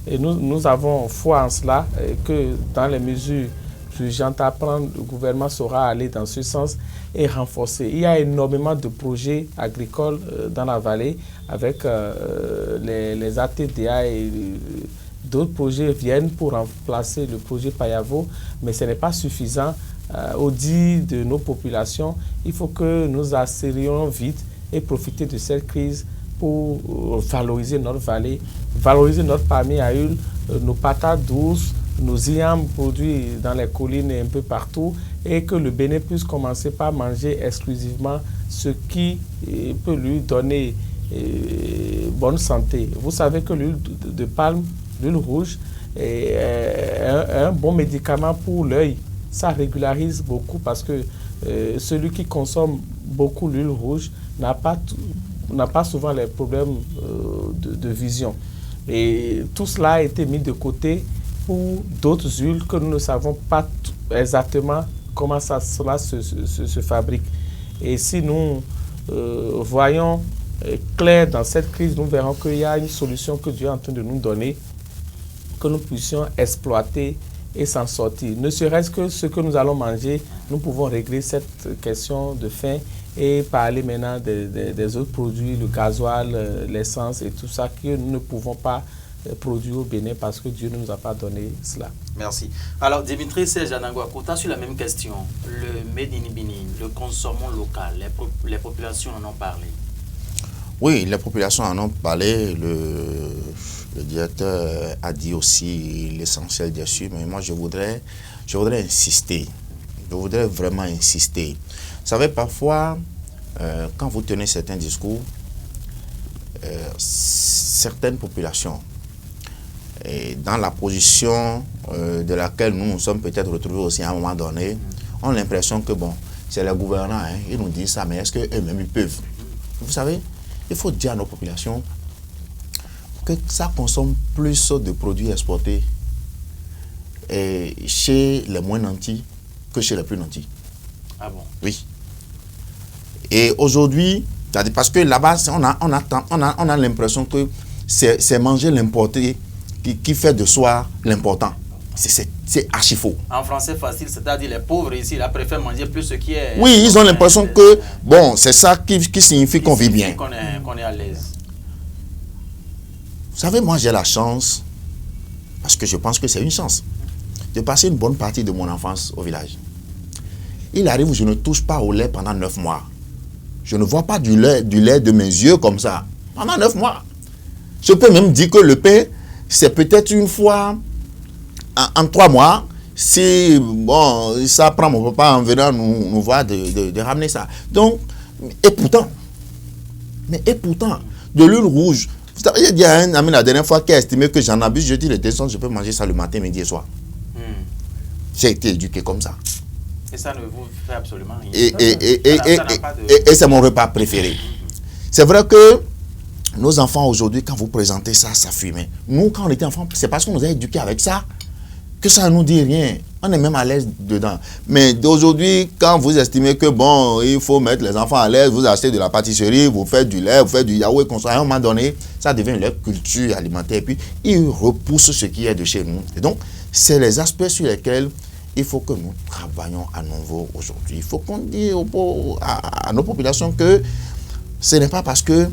et nous avons foi en cela, que dans les mesures urgentes à prendre, le gouvernement saura aller dans ce sens et renforcer. Il y a énormément de projets agricoles dans la vallée avec les ATDA et d'autres projets viennent pour remplacer le projet Payavo, mais ce n'est pas suffisant. Au dit de nos populations, il faut que nous accélérions vite et profiter de cette crise pour valoriser notre vallée, valoriser notre palmier à huile, nos patates douces, nos yams produits dans les collines et un peu partout, et que le Bénin puisse commencer par manger exclusivement ce qui peut lui donner bonne santé. Vous savez que l'huile de palme, l'huile rouge, est un bon médicament pour l'œil. Ça régularise beaucoup parce que celui qui consomme beaucoup l'huile rouge n'a pas souvent les problèmes de vision. Et tout cela a été mis de côté pour d'autres huiles que nous ne savons pas exactement comment cela se fabrique. Et si nous voyons clair dans cette crise, nous verrons qu'il y a une solution que Dieu est en train de nous donner, que nous puissions exploiter et s'en sortir. Ne serait-ce que ce que nous allons manger, nous pouvons régler cette question de faim et parler maintenant des autres produits, le gasoil, l'essence et tout ça que nous ne pouvons pas produire au Bénin parce que Dieu ne nous a pas donné cela. Merci. Alors, Dimitri Serge Anangwa-Kouta, sur la même question, le Made in Benin, le consommant local, les populations en ont parlé. Oui, les populations en ont parlé. Le directeur a dit aussi l'essentiel dessus, mais moi je voudrais insister. Je voudrais vraiment insister. Vous savez, parfois, quand vous tenez certains discours, certaines populations, et dans la position de laquelle nous nous sommes peut-être retrouvés aussi à un moment donné, ont l'impression que bon, c'est les gouvernants, hein, ils nous disent ça, mais est-ce qu'eux-mêmes ils peuvent? Vous savez, il faut dire à nos populations que ça consomme plus de produits exportés chez les moins nantis que chez les plus nantis. Ah bon? Oui. Et aujourd'hui, parce que là-bas, on a l'impression que c'est manger l'importé qui fait de soi l'important. C'est archi faux. En français facile, c'est-à-dire les pauvres ici, ils préfèrent manger plus ce qui est... Oui, ils ont l'impression que, bon, c'est ça qui signifie qu'on vit bien. Qu'on est à l'aise. Vous savez, moi j'ai la chance, parce que je pense que c'est une chance, de passer une bonne partie de mon enfance au village. Il arrive où je ne touche pas au lait pendant 9 mois. Je ne vois pas du lait de mes yeux comme ça, pendant 9 mois. Je peux même dire que le pain, c'est peut-être une fois en 3 mois, si bon, ça prend mon papa en venant nous voir de ramener ça. Donc, et pourtant, de l'huile rouge, vous savez, il y a un ami la dernière fois qui a estimé que j'en abuse, je dis les descentes, je peux manger ça le matin, midi et soir. J'ai été éduqué comme ça. Et ça ne vous fait absolument rien. Et c'est mon repas préféré. C'est vrai que nos enfants aujourd'hui, quand vous présentez ça, ça fumait. Nous, quand on était enfants, c'est parce qu'on nous a éduqués avec ça que ça ne nous dit rien. On est même à l'aise dedans. Mais d'aujourd'hui, quand vous estimez que bon, il faut mettre les enfants à l'aise, vous achetez de la pâtisserie, vous faites du lait, vous faites du yaourt, comme ça, à un moment donné, ça devient leur culture alimentaire. Et puis, ils repoussent ce qui est de chez nous. Et donc, c'est les aspects sur lesquels il faut que nous travaillions à nouveau aujourd'hui. Il faut qu'on dise à nos populations que ce n'est pas parce que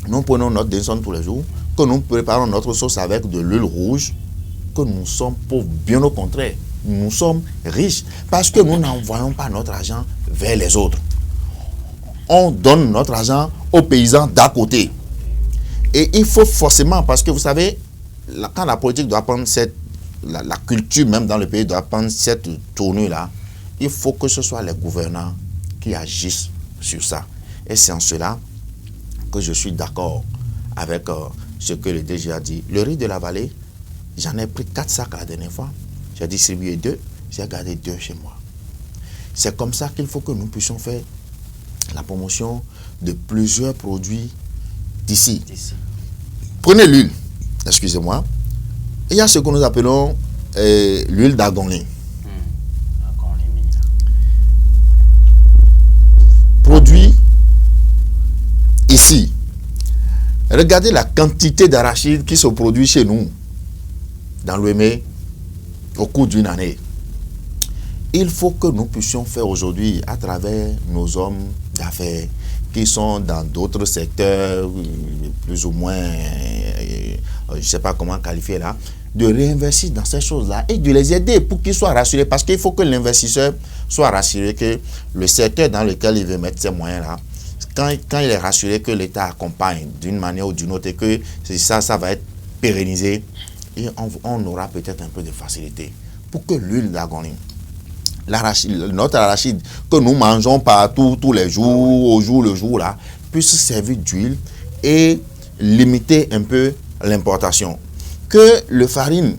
nous prenons notre descente tous les jours, que nous préparons notre sauce avec de l'huile rouge, que nous sommes pauvres. Bien au contraire, nous sommes riches parce que nous n'envoyons pas notre argent vers les autres. On donne notre argent aux paysans d'à côté. Et il faut forcément, parce que vous savez, quand la politique doit prendre la culture même dans le pays doit prendre cette tournure-là, il faut que ce soit les gouvernants qui agissent sur ça. Et c'est en cela que je suis d'accord avec ce que le DG a dit. Le riz de la vallée, j'en ai pris 4 sacs la dernière fois. J'ai distribué 2, j'ai gardé 2 chez moi. C'est comme ça qu'il faut que nous puissions faire la promotion de plusieurs produits d'ici. Prenez l'huile, excusez-moi. Il y a ce que nous appelons l'huile d'argonne. Produit ici. Regardez la quantité d'arachide qui se produit chez nous, dans l'Ouémé, au cours d'une année. il faut que nous puissions faire aujourd'hui, à travers nos hommes d'affaires qui sont dans d'autres secteurs, plus ou moins, je ne sais pas comment qualifier là, de réinvestir dans ces choses-là et de les aider pour qu'ils soient rassurés. Parce qu'il faut que l'investisseur soit rassuré que le secteur dans lequel il veut mettre ses moyens-là, quand il est rassuré que l'État accompagne d'une manière ou d'une autre et que ça va être pérennisé, et on aura peut-être un peu de facilité pour que l'huile d'agonie, notre arachide que nous mangeons partout, tous les jours, au jour le jour, là, puisse servir d'huile et limiter un peu l'importation. Que la farine,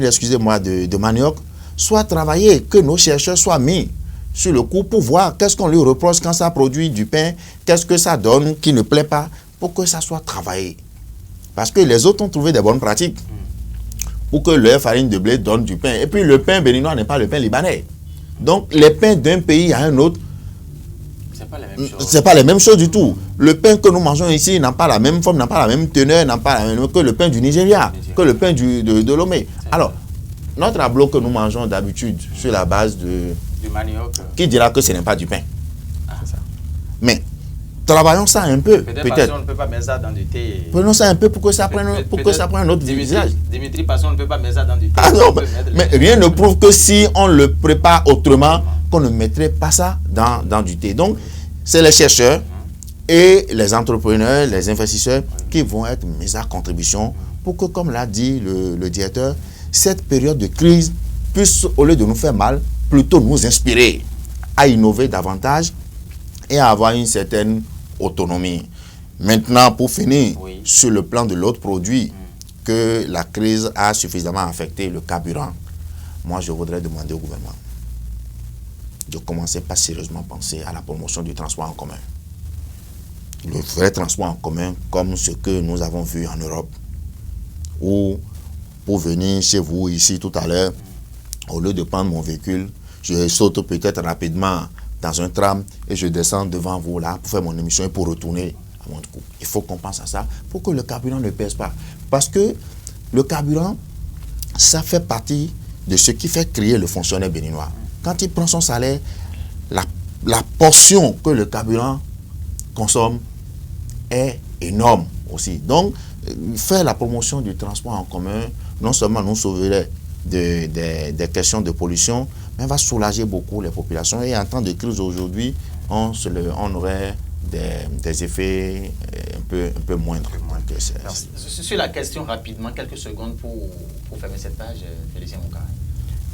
excusez-moi, de manioc soit travaillée, que nos chercheurs soient mis sur le coup pour voir qu'est-ce qu'on lui reproche quand ça produit du pain, qu'est-ce que ça donne qui ne plaît pas, pour que ça soit travaillé. Parce que les autres ont trouvé des bonnes pratiques pour que leur farine de blé donne du pain. Et puis le pain béninois n'est pas le pain libanais. Donc les pains d'un pays à un autre, c'est pas les mêmes choses du tout. Le pain que nous mangeons ici n'a pas la même forme, n'a pas la même teneur, n'a pas la même que le pain du Nigeria, que le pain de Lomé. Alors, notre ablo que nous mangeons d'habitude sur la base du manioc, qui dira que ce n'est pas du pain? Mais travaillons ça un peu, peut-être. On ne peut pas mettre ça dans du thé. Prenons ça un peu pour que ça prenne un autre visage. Dimitri, parce qu'on ne peut pas mettre ça dans du thé. Ah non, mais rien ne prouve que si on le prépare autrement, qu'on ne mettrait pas ça dans du thé. Donc, c'est les chercheurs et les entrepreneurs, les investisseurs qui vont être mis à contribution pour que, comme l'a dit le directeur, cette période de crise puisse, au lieu de nous faire mal, plutôt nous inspirer à innover davantage et à avoir une certaine autonomie. Maintenant, pour finir, sur le plan de l'autre produit que la crise a suffisamment affecté, le carburant, moi je voudrais demander au gouvernement de commencer par sérieusement penser à la promotion du transport en commun. Le vrai transport en commun comme ce que nous avons vu en Europe, où pour venir chez vous ici tout à l'heure, au lieu de prendre mon véhicule, je saute peut-être rapidement dans un tram et je descends devant vous là pour faire mon émission et pour retourner à mon coup. Il faut qu'on pense à ça pour que le carburant ne pèse pas. Parce que le carburant, ça fait partie de ce qui fait crier le fonctionnaire béninois. Quand il prend son salaire, la portion que le carburant consomme est énorme aussi. Donc, faire la promotion du transport en commun, non seulement nous sauverait des questions de pollution, mais va soulager beaucoup les populations. Et en temps de crise aujourd'hui, on aurait des effets un peu moindres. Sur la question rapidement, quelques secondes pour fermer cette page, Félicien Moukara.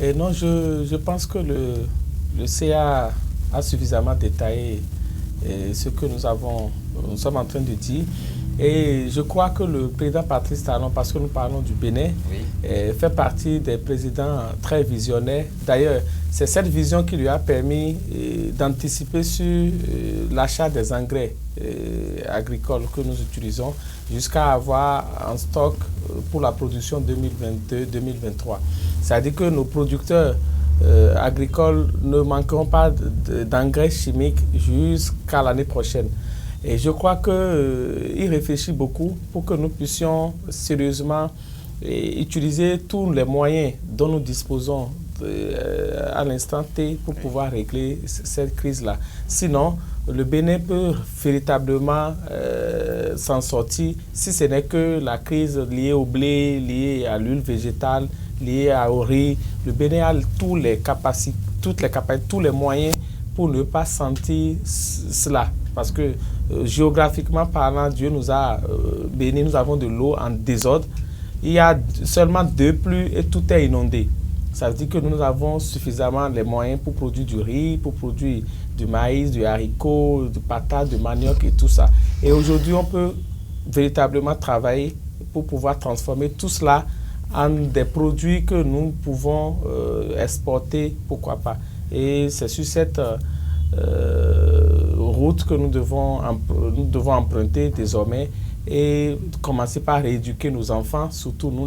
Et non, je pense que le CA a suffisamment détaillé ce que nous sommes en train de dire. Et je crois que le président Patrice Talon, parce que nous parlons du Bénin, fait partie des présidents très visionnaires. D'ailleurs, c'est cette vision qui lui a permis d'anticiper sur l'achat des engrais agricoles que nous utilisons jusqu'à avoir en stock pour la production 2022-2023. C'est-à-dire que nos producteurs agricoles ne manqueront pas d'engrais chimiques jusqu'à l'année prochaine. Et je crois qu'il réfléchit beaucoup pour que nous puissions sérieusement utiliser tous les moyens dont nous disposons à l'instant T pour pouvoir régler cette crise-là. Sinon, le Bénin peut véritablement s'en sortir si ce n'est que la crise liée au blé, liée à l'huile végétale, liée au riz. Le Bénin a tous les moyens pour ne pas sentir cela. Parce que géographiquement parlant, Dieu nous a bénis, nous avons de l'eau en désordre. Il y a seulement 2 pluies et tout est inondé. Ça veut dire que nous avons suffisamment les moyens pour produire du riz, pour produire du maïs, du haricot, du patate, du manioc et tout ça. Et aujourd'hui, on peut véritablement travailler pour pouvoir transformer tout cela en des produits que nous pouvons exporter, pourquoi pas. Et c'est sur cette route que nous devons emprunter désormais et commencer par rééduquer nos enfants, surtout nous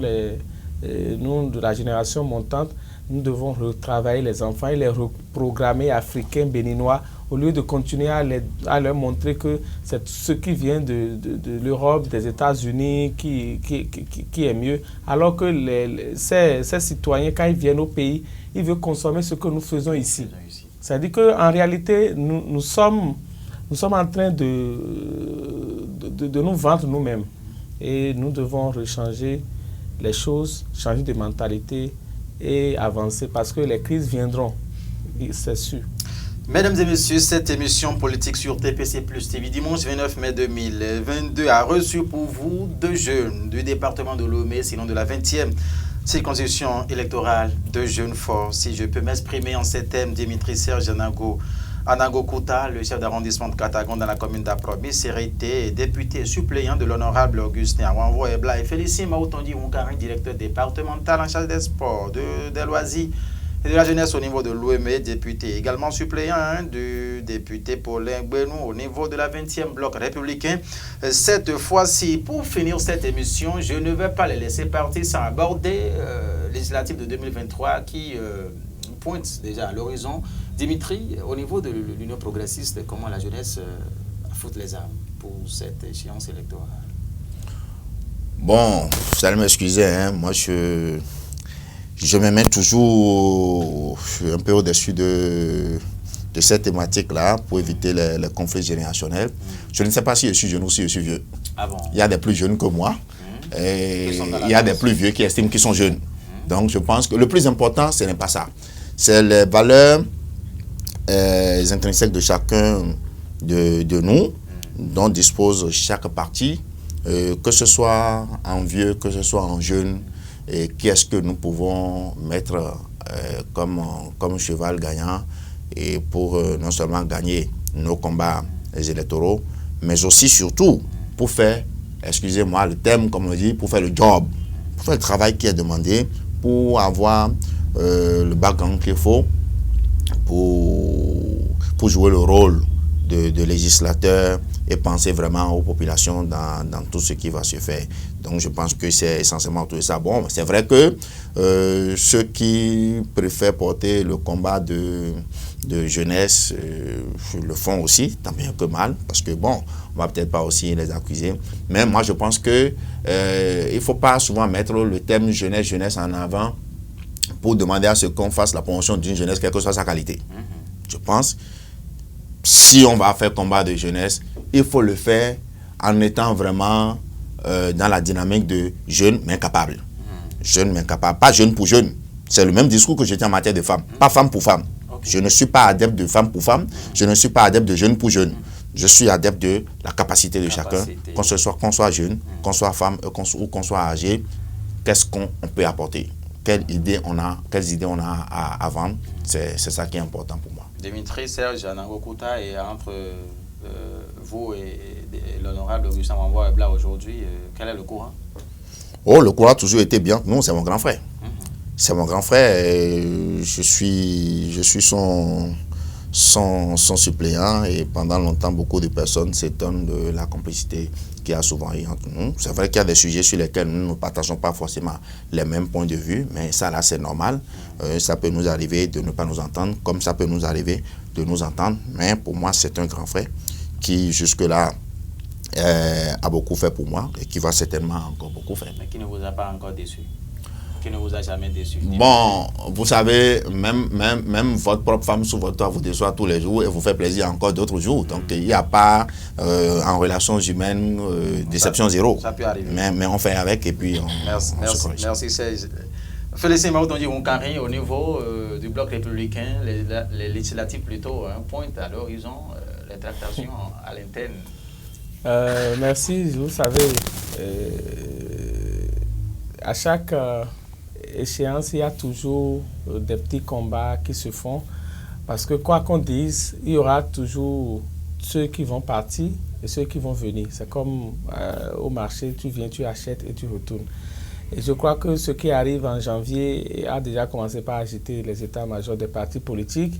de la génération montante. Nous devons retravailler les enfants et les reprogrammer africains, béninois, au lieu de continuer à leur montrer que c'est ce qui vient de l'Europe, des États-Unis qui est mieux, alors que ces citoyens, quand ils viennent au pays, ils veulent consommer ce que nous faisons ici. C'est-à-dire qu'en réalité, nous sommes en train de nous vendre nous-mêmes. Et nous devons rechanger les choses, changer de mentalité et avancer parce que les crises viendront, c'est sûr. Mesdames et messieurs, cette émission politique sur TPC Plus TV dimanche 29 mai 2022 a reçu pour vous 2 jeunes du département de Lomé, sinon de la 20e circonscription électorale, 2 jeunes forts. Si je peux m'exprimer en ces termes, Dimitri Serge Anango Kouta, le chef d'arrondissement de Katagon dans la commune d'Apromis, été député suppléant de l'honorable Augustin Awanvo Ebla, et Félicien Maoutondi Moukari, directeur départemental en charge des sports, des loisirs et de la jeunesse au niveau de l'OME, député également suppléant du député Paulin Gbenou au niveau de la 20e bloc républicain. Cette fois-ci, pour finir cette émission, je ne vais pas les laisser partir sans aborder législative de 2023 qui pointe déjà à l'horizon. Dimitri, au niveau de l'Union progressiste, comment la jeunesse fout les armes pour cette échéance électorale? Bon, vous allez m'excuser, hein, moi je me mets toujours un peu au-dessus de cette thématique-là pour éviter les conflits générationnels. Je ne sais pas si je suis jeune ou si je suis vieux. Ah bon? Il y a des plus jeunes que moi et il y a des plus vieux qui estiment qu'ils sont jeunes. Donc je pense que le plus important, ce n'est pas ça. C'est les valeurs intrinsèques de chacun de nous, dont dispose chaque parti, que ce soit en vieux, que ce soit en jeune, et qu'est-ce que nous pouvons mettre comme cheval gagnant et pour non seulement gagner nos combats électoraux, mais aussi surtout pour faire, excusez-moi le terme comme on dit, pour faire le job, pour faire le travail qui est demandé, pour avoir le background qu'il faut pour jouer le rôle de législateur et penser vraiment aux populations dans tout ce qui va se faire. Donc je pense que c'est essentiellement tout ça. Bon, c'est vrai que ceux qui préfèrent porter le combat de jeunesse le font aussi, tant bien que mal, parce que bon, on va peut-être pas aussi les accuser. Mais moi je pense que il faut pas souvent mettre le terme jeunesse en avant pour demander à ce qu'on fasse la promotion d'une jeunesse, quelle que soit sa qualité. Je pense, si on va faire combat de jeunesse, il faut le faire en étant vraiment dans la dynamique de jeunes mais capables. Jeunes mais capables, pas jeunes pour jeunes. C'est le même discours que j'ai dit en matière de femmes, pas femme pour femme. Okay. Je ne suis pas adepte de femme pour femme, je ne suis pas adepte de jeunes pour jeunes. Je suis adepte de la capacité de chacun, qu'on soit jeune, qu'on soit femme ou qu'on soit âgé, qu'est-ce qu'on peut apporter. Quelles idées on a à vendre, c'est ça qui est important pour moi. Dimitri Serge Anango Kouta, et entre vous et l'honorable Augustin Awanvo Ebla aujourd'hui, quel est le courant? Oh, le courant a toujours été bien. Non, c'est mon grand frère. C'est mon grand frère. Et je suis son suppléant, et pendant longtemps, beaucoup de personnes s'étonnent de la complicité qu'il y a souvent entre nous. C'est vrai qu'il y a des sujets sur lesquels nous ne partageons pas forcément les mêmes points de vue, mais ça là c'est normal. Ça peut nous arriver de ne pas nous entendre, comme ça peut nous arriver de nous entendre, mais pour moi c'est un grand frère qui jusque-là a beaucoup fait pour moi et qui va certainement encore beaucoup faire. Mais qui ne vous a pas encore déçu? Qui ne vous a jamais déçu? Bon, vous savez, même votre propre femme sous votre toit vous déçoit tous les jours et vous fait plaisir encore d'autres jours. Donc il n'y a pas en relations humaines déception zéro. Ça peut arriver. Mais on fait avec et puis Merci Serge. Félicien Maoutondi Moukari, au niveau du bloc républicain, les législatives plutôt pointent à l'horizon les tractations à l'interne. Merci, vous savez, à chaque échéance, il y a toujours des petits combats qui se font, parce que quoi qu'on dise, il y aura toujours ceux qui vont partir et ceux qui vont venir. C'est comme au marché, tu viens, tu achètes et tu retournes. Et je crois que ce qui arrive en janvier a déjà commencé par agiter les états-majors des partis politiques.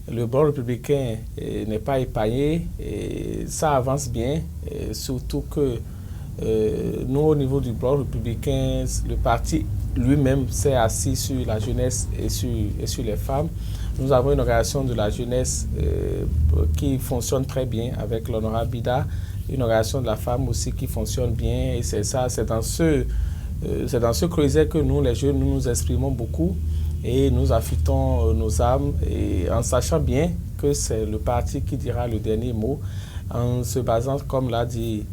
Le bloc républicain n'est pas épargné et ça avance bien, et surtout que nous, au niveau du bloc républicain, le parti lui-même s'est assis sur la jeunesse et sur les femmes Nous avons une organisation de la jeunesse qui fonctionne très bien avec l'honorable Bida, une organisation de la femme aussi qui fonctionne bien. Et c'est ça, c'est dans ce creuset que nous, les jeunes, nous exprimons beaucoup et nous affûtons nos âmes, et en sachant bien que c'est le parti qui dira le dernier mot, en se basant, comme l'a dit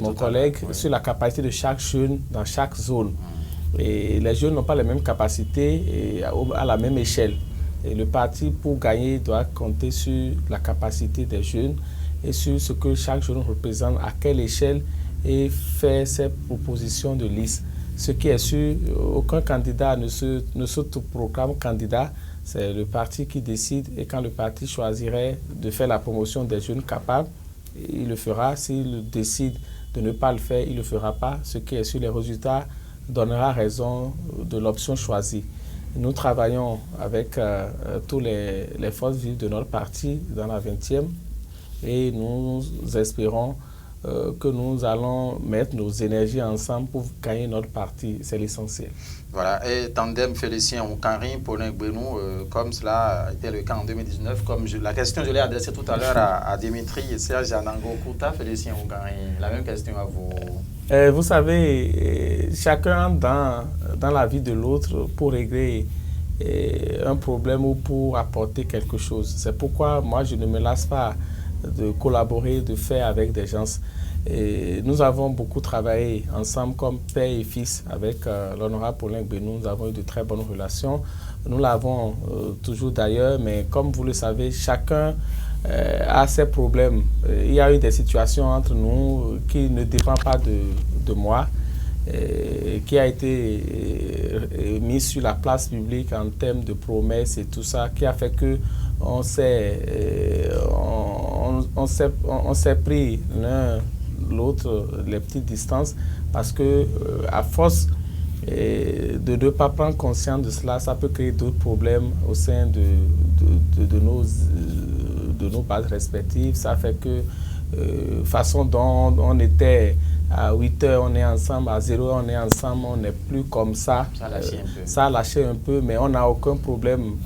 mon collègue, sur la capacité de chaque jeune dans chaque zone. Et les jeunes n'ont pas les mêmes capacités et à la même échelle. Et le parti, pour gagner, doit compter sur la capacité des jeunes et sur ce que chaque jeune représente, à quelle échelle, et faire ses propositions de liste. Ce qui est sûr, aucun candidat ne s'autoproclame candidat. C'est le parti qui décide, et quand le parti choisirait de faire la promotion des jeunes capables, il le fera. S'il décide de ne pas le faire, il ne le fera pas. Ce qui est sûr, les résultats donnera raison de l'option choisie. Nous travaillons avec toutes les forces vives de notre parti dans la 20e, et nous espérons que nous allons mettre nos énergies ensemble pour gagner notre parti. C'est l'essentiel. Voilà, et tandem Félicien Oukanri, Paulin Gbenou, comme cela a été le cas en 2019, comme la question je l'ai adressée tout à l'heure à Dimitri et Serge Anango Kouta. Félicien Oukanri, la même question à vous. Vous savez, chacun dans la vie de l'autre pour régler un problème ou pour apporter quelque chose. C'est pourquoi moi je ne me lasse pas de collaborer, de faire avec des gens. Et nous avons beaucoup travaillé ensemble comme père et fils avec l'honorable Paulin Gbenou. Nous avons eu de très bonnes relations. Nous l'avons toujours d'ailleurs, mais comme vous le savez, chacun a ses problèmes. Il y a eu des situations entre nous qui ne dépendent pas de moi, qui a été mis sur la place publique en termes de promesses et tout ça, qui a fait que on s'est pris l'un l'autre les petites distances, parce que à force de ne pas prendre conscience de cela, ça peut créer d'autres problèmes au sein de nos bases respectives. Ça fait que façon dont on était à 8 heures, on est ensemble, à 0 heure, on est ensemble, on n'est plus comme ça. Ça a lâché un peu, mais on n'a aucun problème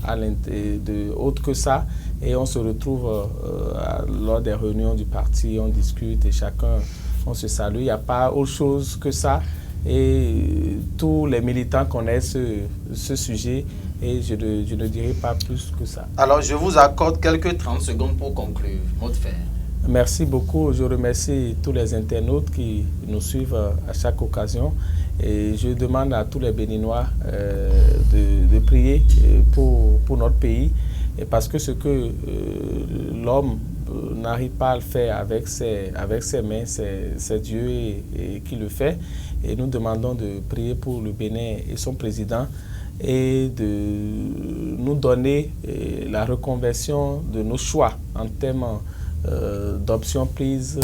autre que ça. Et on se retrouve lors des réunions du parti, on discute et chacun, on se salue. Il n'y a pas autre chose que ça. Et tous les militants connaissent ce sujet, et je ne dirai pas plus que ça. Alors, je vous accorde quelques 30 secondes pour conclure. Mot de fin. Merci beaucoup. Je remercie tous les internautes qui nous suivent à chaque occasion. Et je demande à tous les Béninois de prier pour notre pays. Et parce que ce que l'homme n'arrive pas à le faire avec ses mains, c'est Dieu qui le fait. Et nous demandons de prier pour le Bénin et son président, et de nous donner la reconversion de nos choix en termes d'options prises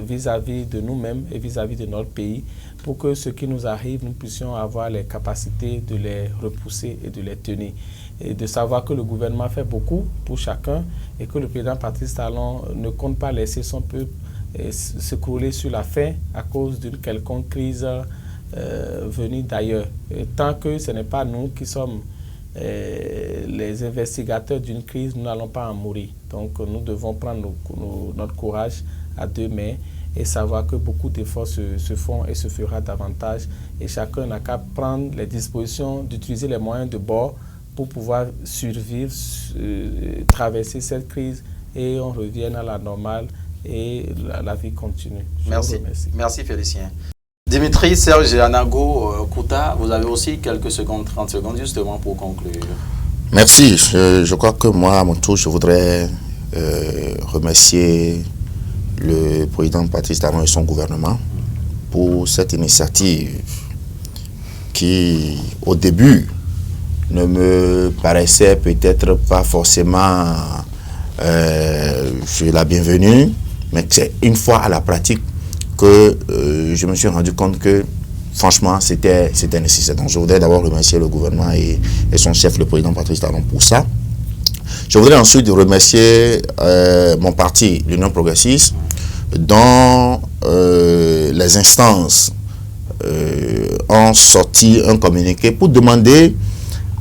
vis-à-vis de nous-mêmes et vis-à-vis de notre pays, pour que ce qui nous arrive, nous puissions avoir les capacités de les repousser et de les tenir. Et de savoir que le gouvernement fait beaucoup pour chacun, et que le président Patrice Talon ne compte pas laisser son peuple s'écrouler sur la faim à cause d'une quelconque crise venue d'ailleurs. Tant que ce n'est pas nous qui sommes les investigateurs d'une crise, nous n'allons pas en mourir. Donc nous devons prendre notre courage à deux mains et savoir que beaucoup d'efforts se font et se fera davantage. Et chacun n'a qu'à prendre les dispositions, d'utiliser les moyens de bord pour pouvoir survivre, traverser cette crise, et on revienne à la normale et la vie continue. Merci. Merci Félicien. Dimitri, Serge et Anango Kouta, vous avez aussi quelques secondes, 30 secondes justement pour conclure. Merci. Je crois que moi, à mon tour, je voudrais remercier le président Patrice Talon et son gouvernement pour cette initiative qui, au début, ne me paraissait peut-être pas forcément la bienvenue, mais c'est une fois à la pratique que je me suis rendu compte que franchement c'était nécessaire. Donc je voudrais d'abord remercier le gouvernement et son chef, le président Patrice Talon, pour ça. Je voudrais ensuite remercier mon parti, l'Union progressiste, dont les instances ont sorti un communiqué pour demander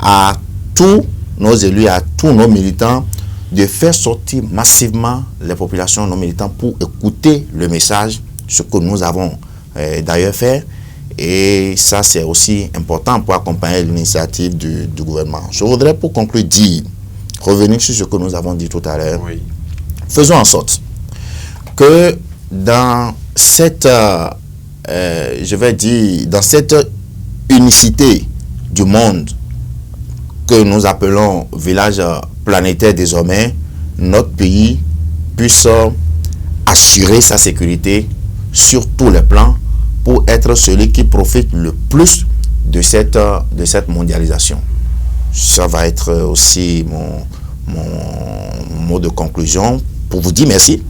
à tous nos élus, à tous nos militants, de faire sortir massivement les populations, nos militants, pour écouter le message, ce que nous avons d'ailleurs fait. Et ça, c'est aussi important pour accompagner l'initiative du gouvernement. Je voudrais, pour conclure, revenir sur ce que nous avons dit tout à l'heure. Oui. Faisons en sorte que dans cette, dans cette unicité du monde que nous appelons village planétaire désormais, notre pays puisse assurer sa sécurité sur tous les plans pour être celui qui profite le plus de cette mondialisation. Ça va être aussi mon mot de conclusion pour vous dire merci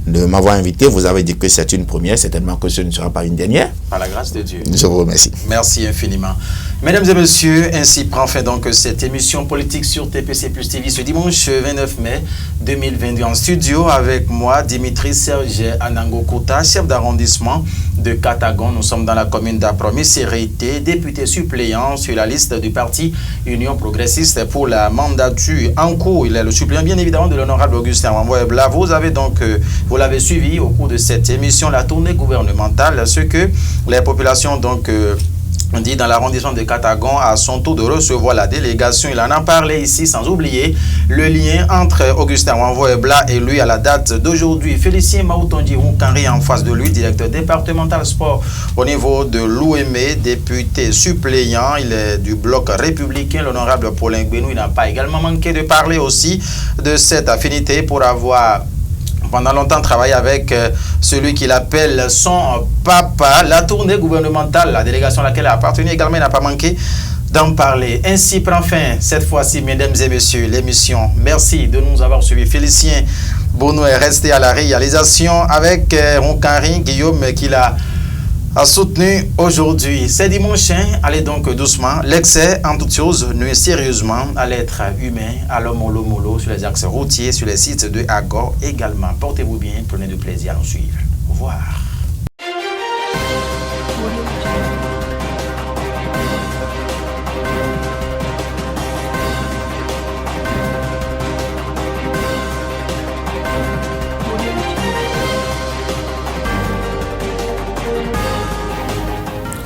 de m'avoir invité. Vous avez dit que c'est une première, certainement que ce ne sera pas une dernière. Par la grâce de Dieu. Je vous remercie. Merci infiniment. Mesdames et messieurs, ainsi prend fin donc cette émission politique sur TPC Plus TV ce dimanche 29 mai 2022 en studio avec moi, Dimitri Serge Anangokota, chef d'arrondissement de Katagon. Nous sommes dans la commune d'Apromis-Sérité, député suppléant sur la liste du parti Union Progressiste pour la mandature en cours. Il est le suppléant bien évidemment de l'honorable Augustin Wanvoyebla. Vous avez donc, vous l'avez suivi au cours de cette émission, la tournée gouvernementale, ce que les populations donc on dit dans l'arrondissement de Katagon à son tour de recevoir la délégation. Il en a parlé ici, sans oublier le lien entre Augustin Wanvoyebla et lui à la date d'aujourd'hui. Félicien Maoutondi Roukanri en face de lui, directeur départemental sport au niveau de l'OME, député suppléant. Il est du bloc républicain. L'honorable Paulin Gbenou, il n'a pas également manqué de parler aussi de cette affinité pour avoir pendant longtemps travaillé avec celui qu'il appelle son papa. La tournée gouvernementale, la délégation à laquelle il a appartenu également, n'a pas manqué d'en parler. Ainsi prend fin cette fois-ci, mesdames et messieurs, l'émission. Merci de nous avoir suivis. Félicien Bono est resté à la réalisation avec Roukanri Guillaume qui l'a soutenu aujourd'hui. C'est dimanche, allez donc doucement. L'excès en toutes choses nuit sérieusement à l'être humain, à l'homme mollo sur les axes routiers, sur les sites de Agor également. Portez-vous bien, prenez du plaisir à nous suivre. Au revoir.